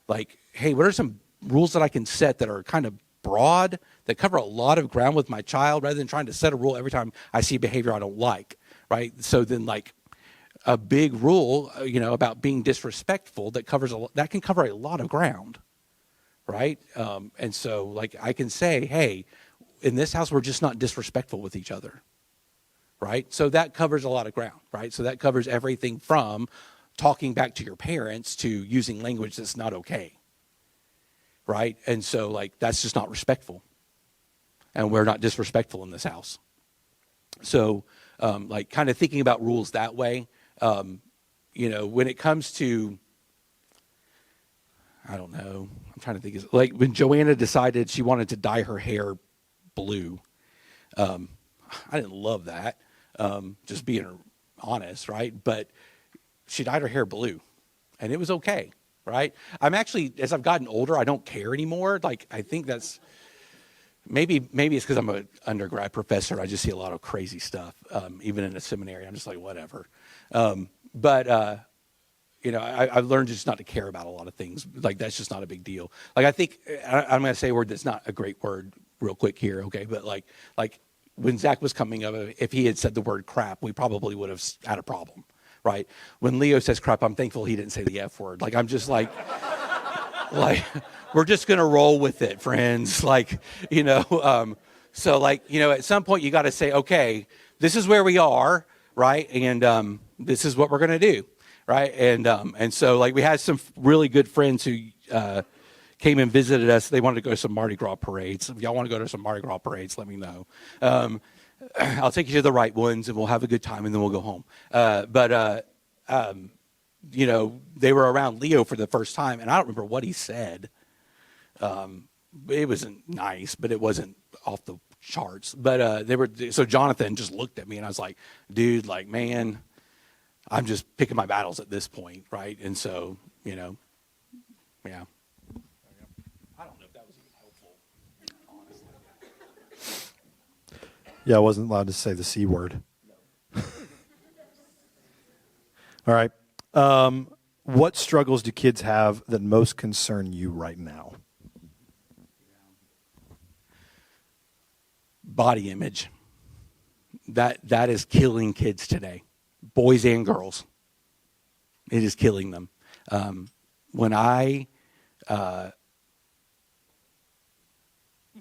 Like, hey, what are some rules that I can set that are kind of broad, that cover a lot of ground with my child, rather than trying to set a rule every time I see behavior I don't like, right? So then like a big rule, you know, about being disrespectful that can cover a lot of ground, right? And so like, I can say, hey, in this house, we're just not disrespectful with each other, right? So that covers a lot of ground, right? So that covers everything from talking back to your parents to using language that's not okay, right? And so like, that's just not respectful, and we're not disrespectful in this house. So like, kind of thinking about rules that way. You know, when it comes to, I don't know, I'm trying to think, like when Joanna decided she wanted to dye her hair blue, I didn't love that, just being honest, right? But she dyed her hair blue, and it was okay. right? I'm actually, as I've gotten older, I don't care anymore. Like, I think that's, maybe it's because I'm an undergrad professor. I just see a lot of crazy stuff, even in a seminary. I'm just like, whatever. I've learned just not to care about a lot of things. Like, that's just not a big deal. Like, I think, I'm going to say a word that's not a great word real quick here, okay? But like when Zach was coming up, if he had said the word crap, we probably would have had a problem, right? When Leo says crap, I'm thankful he didn't say the F word. Like, I'm just like, we're just going to roll with it, friends. So at some point you got to say, okay, this is where we are, right? And this is what we're going to do, right? And so we had some really good friends who came and visited us. They wanted to go to some Mardi Gras parades. If y'all want to go to some Mardi Gras parades, let me know. I'll take you to the right ones, and we'll have a good time, and then we'll go home. They were around Leo for the first time, and I don't remember what he said. It wasn't nice, but it wasn't off the charts. But so Jonathan just looked at me, and I was like, dude, man, I'm just picking my battles at this point, right? And so, yeah. I don't know if that was even helpful, honestly. Yeah, I wasn't allowed to say the C word. All right. What struggles do kids have that most concern you right now? Body image. That is killing kids today, boys and girls. It is killing them. When I,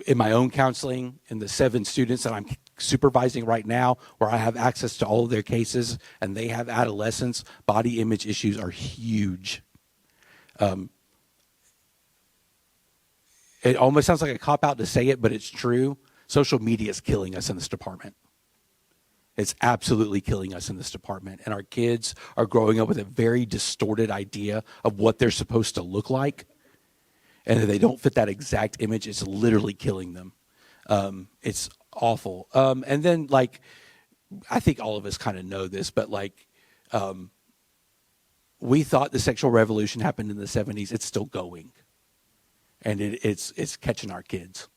in my own counseling, in the 7 students that I'm supervising right now, where I have access to all of their cases and they have adolescents, body image issues are huge. It almost sounds like a cop-out to say it, but it's true. Social media is killing us in this department. It's absolutely killing us in this department. And our kids are growing up with a very distorted idea of what they're supposed to look like. And if they don't fit that exact image, it's literally killing them. It's awful. And then, I think all of us kind of know this, but we thought the sexual revolution happened in the 70s. It's still going. And it's catching our kids.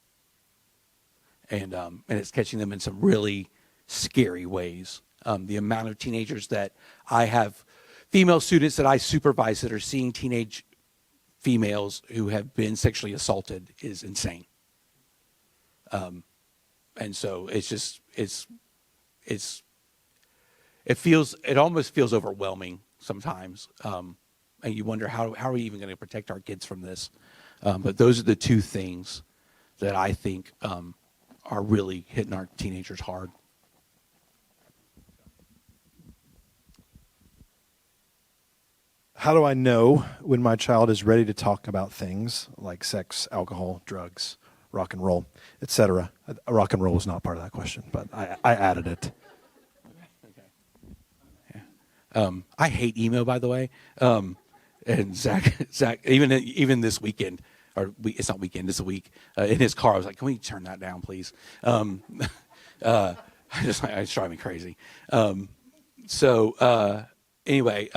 And it's catching them in some really scary ways. The amount of teenagers that I have, female students that I supervise that are seeing teenage females who have been sexually assaulted is insane. And so it almost feels overwhelming sometimes. And you wonder how are we even going to protect our kids from this? But those are the 2 things that I think are really hitting our teenagers hard. How do I know when my child is ready to talk about things like sex, alcohol, drugs, rock and roll, etc.? Rock and roll was not part of that question, but I added it. Okay. Yeah. I hate email, by the way. And Zach, even this weekend, it's not weekend, it's a week. In his car, I was like, "Can we turn that down, please?" It's driving me crazy. Anyway.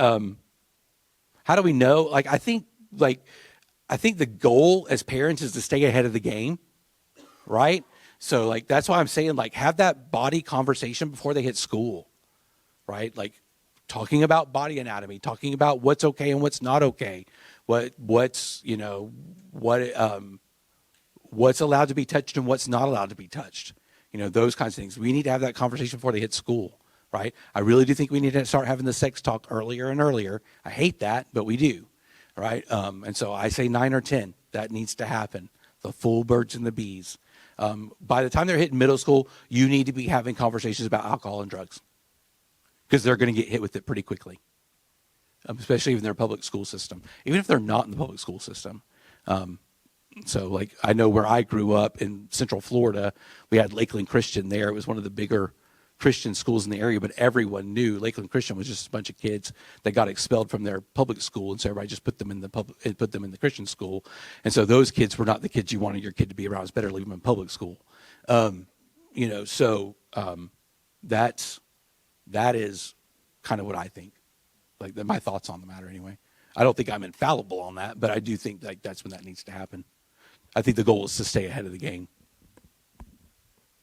How do we know? I think the goal as parents is to stay ahead of the game, right? So that's why I'm saying have that body conversation before they hit school, right? Talking about body anatomy, talking about what's okay and what's not okay, what's allowed to be touched and what's not allowed to be touched, those kinds of things. We need to have that conversation before they hit school. Right? I really do think we need to start having the sex talk earlier and earlier. I hate that, but we do. Right? And so I say 9 or 10. That needs to happen. The full birds and the bees. By the time they're hitting middle school, you need to be having conversations about alcohol and drugs. Because they're going to get hit with it pretty quickly. Especially in their public school system. Even if they're not in the public school system. So I know where I grew up in Central Florida, we had Lakeland Christian there. It was one of the bigger Christian schools in the area, but everyone knew Lakeland Christian was just a bunch of kids that got expelled from their public school, and so everybody just put them in the Christian school. And so those kids were not the kids you wanted your kid to be around. It's better to leave them in public school. That is kind of what I think. My thoughts on the matter anyway. I don't think I'm infallible on that, but I do think like that's when that needs to happen. I think the goal is to stay ahead of the game.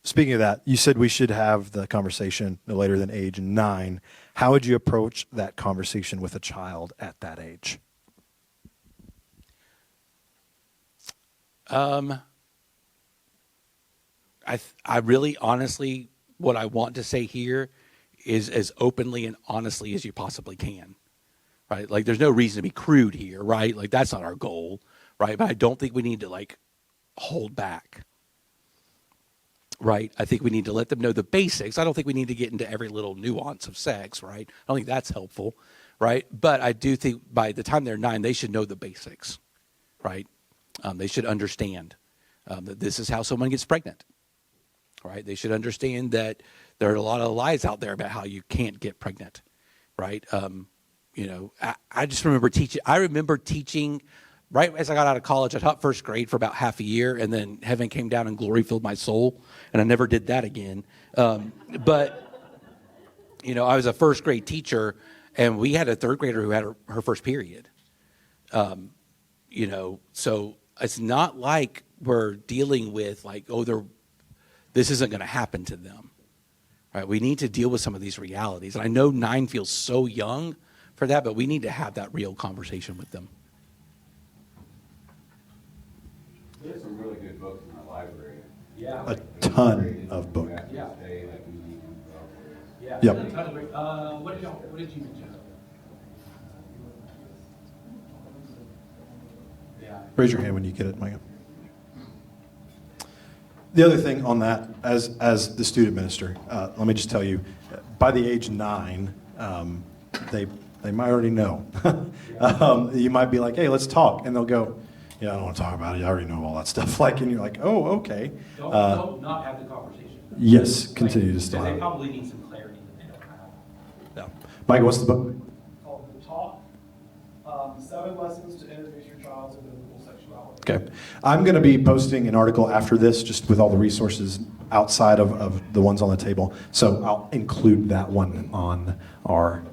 Speaking of that, you said we should have the conversation no later than age 9. How would you approach that conversation with a child at that age? I really honestly, what I want to say here is as openly and honestly as you possibly can, right? Like there's no reason to be crude here, right? Like that's not our goal, right? But I don't think we need to like hold back, right? I think we need to let them know the basics. I don't think we need to get into every little nuance of sex, right? I don't think that's helpful, right? But I do think by the time they're 9, they should know the basics, right? They should understand that this is how someone gets pregnant, right? They should understand that there are a lot of lies out there about how you can't get pregnant, right? I just remember teaching. I remember teaching right as I got out of college. I taught first grade for about half a year, and then heaven came down and glory filled my soul, and I never did that again. But I was a first grade teacher, and we had a third grader who had her first period. So it's not like we're dealing with like, this isn't going to happen to them, right? We need to deal with some of these realities. And I know 9 feels so young for that, but we need to have that real conversation with them. There's some really good books in the library. Yeah. A ton of book. Yeah. Yeah. Yep. What did you mention? Yeah. Raise your hand when you get it, Micah. The other thing on that, as the student minister, let me just tell you, by the age 9, they might already know. You might be like, hey, let's talk. And they'll go, yeah, I don't want to talk about it. I already know all that stuff. And you're like, oh, okay. Don't not have the conversation. Yes, continue to still Because have they it. probably need some clarity that they don't have. Yeah. Micah, what's the book? Called The Talk, 7 Lessons to Introduce Your Child to Biblical Sexuality. Okay. I'm going to be posting an article after this, just with all the resources outside of the ones on the table. So I'll include that one on our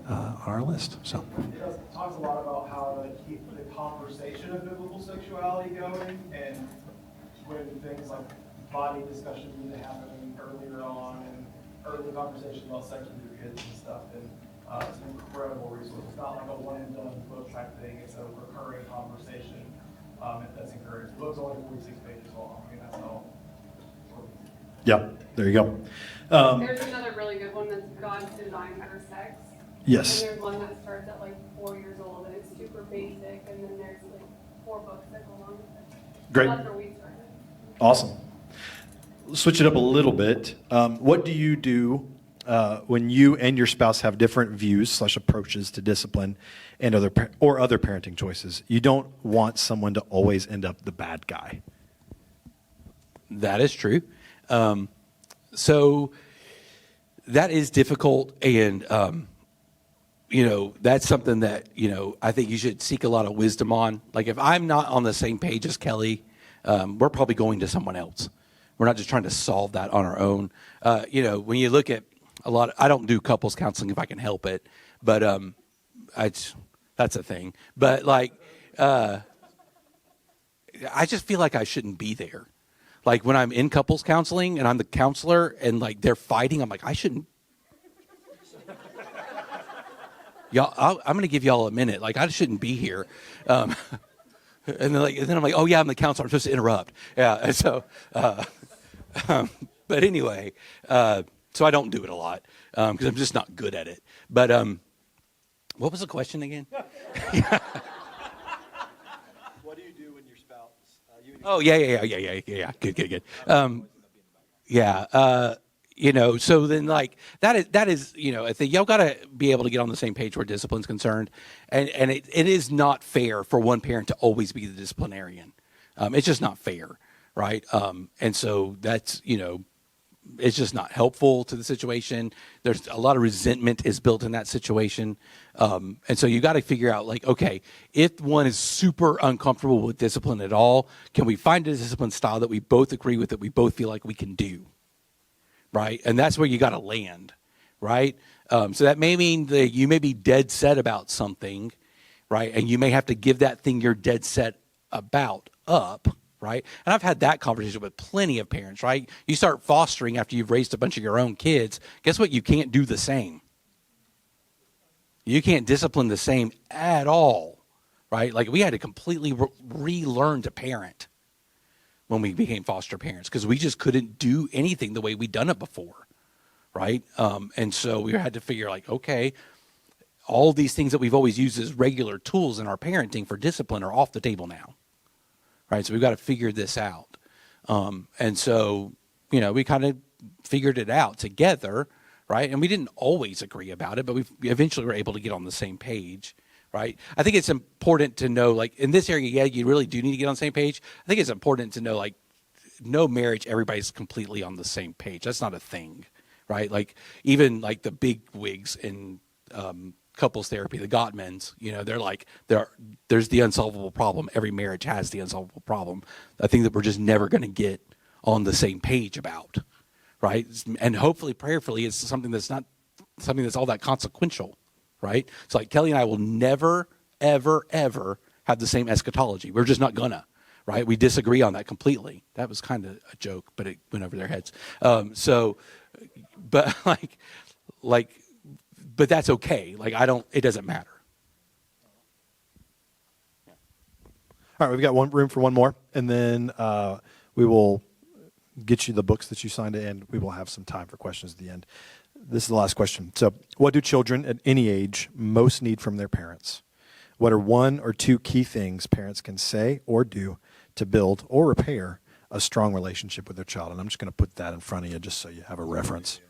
list. So. It talks a lot about how to keep the conversation of biblical sexuality going, and when things like body discussions need to happen earlier on, and early conversation about sex with your kids and stuff. And it's an incredible resource. It's not like a one and done book type thing. It's a recurring conversation that's encouraged. The book's only 46 pages long. I mean, that's all. Yep. There you go. There's another really good one that's God's Design for Sex. Yes. And there's one that starts at like 4 years old and it's super basic, and then there's like 4 books that go along with it. Great. So that's where we started. Awesome. Switch it up a little bit. What do you do when you and your spouse have different views / approaches to discipline and other parenting choices? You don't want someone to always end up the bad guy. That is true. So that is difficult, and that's something that I think you should seek a lot of wisdom on. Like if I'm not on the same page as Kelly, we're probably going to someone else. We're not just trying to solve that on our own. When you look at I don't do couples counseling if I can help it, but that's a thing. But I just feel like I shouldn't be there. Like when I'm in couples counseling and I'm the counselor and like they're fighting, I'm like, I shouldn't. I'm going to give y'all a minute. Like I shouldn't be here. And then I'm like, oh yeah, I'm the counselor. I'm supposed to interrupt. Yeah. And so, but anyway, so I don't do it a lot because I'm just not good at it. But what was the question again? What do you do when your spouse? Oh yeah. Good. So then like that is I think y'all got to be able to get on the same page where discipline's concerned, and it is not fair for one parent to always be the disciplinarian. It's just not fair, right? And so that's it's just not helpful to the situation. There's a lot of resentment is built in that situation. And so you got to figure out like, okay, if one is super uncomfortable with discipline at all, can we find a discipline style that we both agree with, that we both feel like we can do? Right. And that's where you got to land. Right. So that may mean that you may be dead set about something. right? And you may have to give that thing you're dead set about up, right? And I've had that conversation with plenty of parents, right? You start fostering after you've raised a bunch of your own kids. Guess what? You can't do the same. You can't discipline the same at all, right? Like we had to completely relearn to parent when we became foster parents because we just couldn't do anything the way we'd done it before, right? And so we had to figure like, okay, all these things that we've always used as regular tools in our parenting for discipline are off the table now, right? So we've got to figure this out. And so, you know, we kind of figured it out together, right? And we didn't always agree about it, but we eventually were able to get on the same page, right? I think it's important to know, like, in this area, yeah, you really do need to get on the same page. I think it's important to know, like, no marriage, everybody's completely on the same page. That's not a thing, right? Like, even, like, the big wigs in couples therapy, the Gottmans, you know, they're like, there's the unsolvable problem. Every marriage has the unsolvable problem. I think that we're just never going to get on the same page about, right? And hopefully, prayerfully, it's something that's not something that's all that consequential, right? So like Kelly and I will never, ever, ever have the same eschatology. We're just not gonna, right? We disagree on that completely. That was kind of a joke, but it went over their heads. But but that's okay. Like it doesn't matter. All right, we've got room for one more, and then we will get you the books that you signed, and we will have some time for questions at the end. This is the last question. So, what do children at any age most need from their parents? What are one or two key things parents can say or do to build or repair a strong relationship with their child? And I'm just going to put that in front of you just so you have a reference.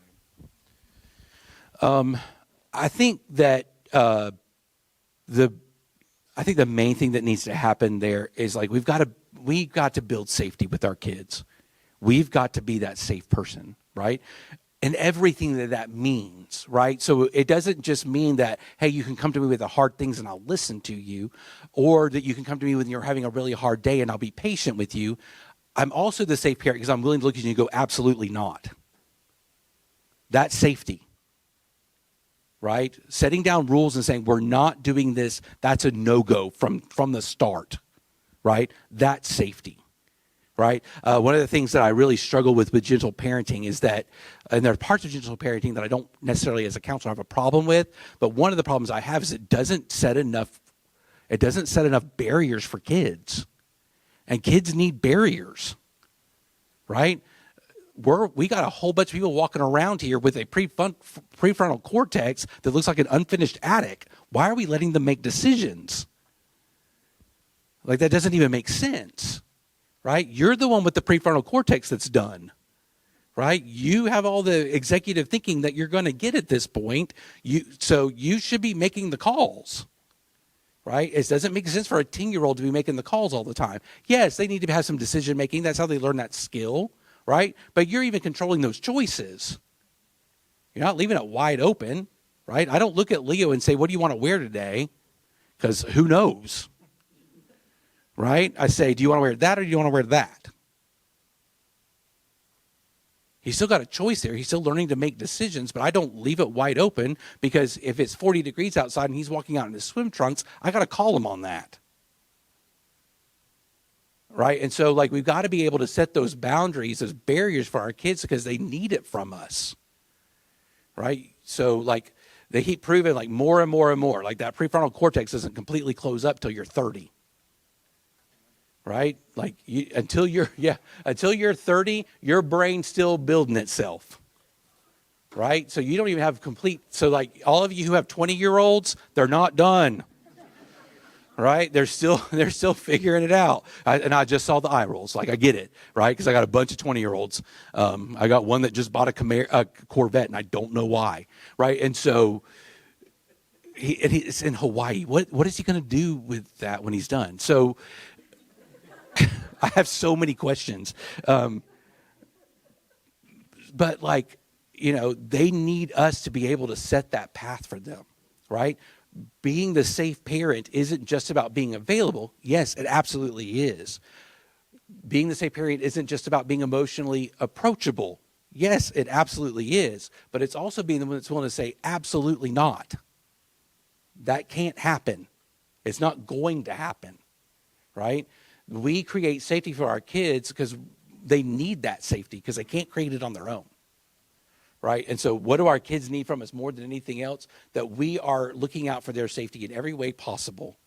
I think that the main thing that needs to happen there is like we've got to build safety with our kids. We've got to be that safe person, right? And everything that means, right? So it doesn't just mean that, hey, you can come to me with the hard things and I'll listen to you, or that you can come to me when you're having a really hard day and I'll be patient with you. I'm also the safe parent because I'm willing to look at you and go, absolutely not. That's safety, right? Setting down rules and saying, we're not doing this, that's a no-go from the start, right? That's safety. Right. One of the things that I really struggle with gentle parenting is that, and there are parts of gentle parenting that I don't necessarily as a counselor have a problem with, but one of the problems I have is it doesn't set enough barriers for kids, and kids need barriers, right? We got a whole bunch of people walking around here with a prefrontal cortex that looks like an unfinished attic. Why are we letting them make decisions? Like that doesn't even make sense. Right? You're the one with the prefrontal cortex that's done, right? You have all the executive thinking that you're going to get at this point. So you should be making the calls, right? It doesn't make sense for a 10-year-old to be making the calls all the time. Yes, they need to have some decision making. That's how they learn that skill, right? But you're even controlling those choices. You're not leaving it wide open, right? I don't look at Leo and say, what do you want to wear today? Because who knows? Right? I say, do you want to wear that or do you want to wear that? He's still got a choice there. He's still learning to make decisions, but I don't leave it wide open because if it's 40 degrees outside and he's walking out in his swim trunks, I got to call him on that. Right? And so like we've got to be able to set those boundaries, those barriers for our kids because they need it from us. Right? So like they keep proving like more and more and more, like that prefrontal cortex doesn't completely close up till you're 30. Right? Like until you're 30, your brain's still building itself. Right? So you don't even have so like all of you who have 20-year-olds, they're not done. Right? They're still figuring it out. And I just saw the eye rolls. Like I get it, right? Because I got a bunch of 20-year-olds. I got one that just bought a Corvette and I don't know why. Right? And so he's in Hawaii. What is he going to do with that when he's done? So I have so many questions. But like, you know, they need us to be able to set that path for them, right? Being the safe parent isn't just about being available. Yes, it absolutely is. Being the safe parent isn't just about being emotionally approachable. Yes, it absolutely is. But it's also being the one that's willing to say, absolutely not. That can't happen. It's not going to happen, right? We create safety for our kids because they need that safety because they can't create it on their own, right? And so what do our kids need from us more than anything else? That we are looking out for their safety in every way possible,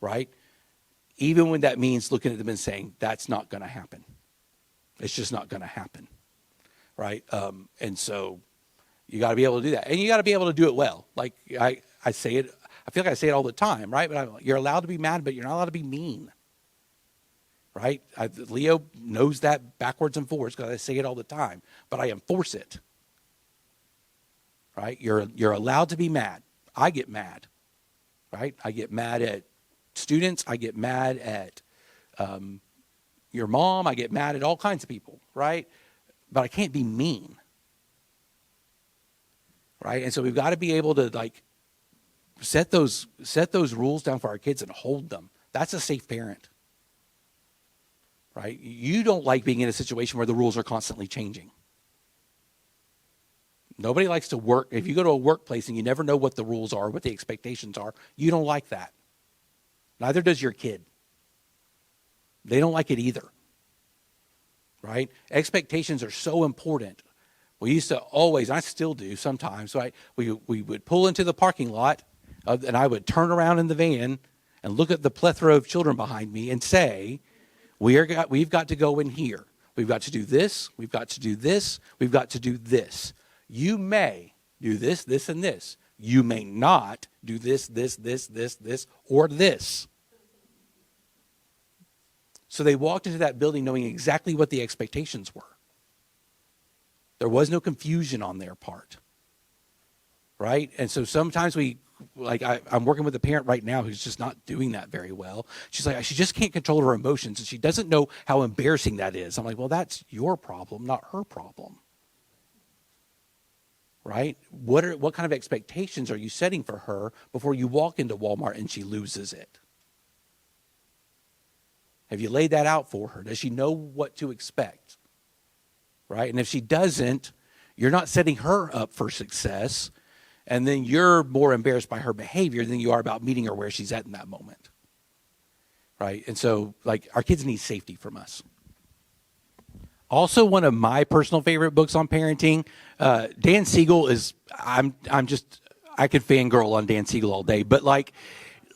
right? Even when that means looking at them and saying, that's not going to happen. It's just not going to happen, right? And so you got to be able to do that. And you got to be able to do it well. Like I say it, I feel like I say it all the time, right? But you're allowed to be mad, but you're not allowed to be mean, right? Leo knows that backwards and forwards because I say it all the time, but I enforce it, right? You're allowed to be mad. I get mad, right? I get mad at students. I get mad at your mom. I get mad at all kinds of people, right? But I can't be mean, right? And so we've got to be able to like set those rules down for our kids and hold them. That's a safe parent, right? You don't like being in a situation where the rules are constantly changing. Nobody likes to work. If you go to a workplace and you never know what the rules are, what the expectations are, you don't like that. Neither does your kid. They don't like it either, right? Expectations are so important. We used to always, I still do sometimes, right? We would pull into the parking lot and I would turn around in the van and look at the plethora of children behind me and say, we've got to go in here. We've got to do this. We've got to do this. We've got to do this. You may do this, this, and this. You may not do this, this, or this. So they walked into that building knowing exactly what the expectations were. There was no confusion on their part, right? And so sometimes I'm working with a parent right now who's just not doing that very well. She's like, she just can't control her emotions, and she doesn't know how embarrassing that is. I'm like, well, that's your problem, not her problem, right? What kind of expectations are you setting for her before you walk into Walmart and she loses it? Have you laid that out for her? Does she know what to expect? Right? And if she doesn't, you're not setting her up for success. And then you're more embarrassed by her behavior than you are about meeting her where she's at in that moment. Right? And so, like, our kids need safety from us. Also, one of my personal favorite books on parenting, Dan Siegel is, I could fangirl on Dan Siegel all day, but like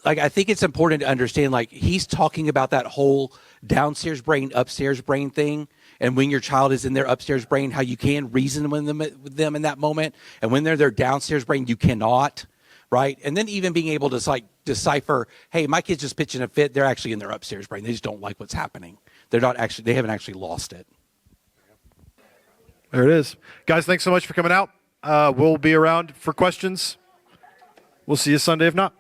I think it's important to understand, like, he's talking about that whole downstairs brain, upstairs brain thing. And when your child is in their upstairs brain, how you can reason with them in that moment. And when they're their downstairs brain, you cannot, right? And then even being able to like decipher, hey, my kid's just pitching a fit. They're actually in their upstairs brain. They just don't like what's happening. They haven't actually lost it. There it is. Guys, thanks so much for coming out. We'll be around for questions. We'll see you Sunday if not.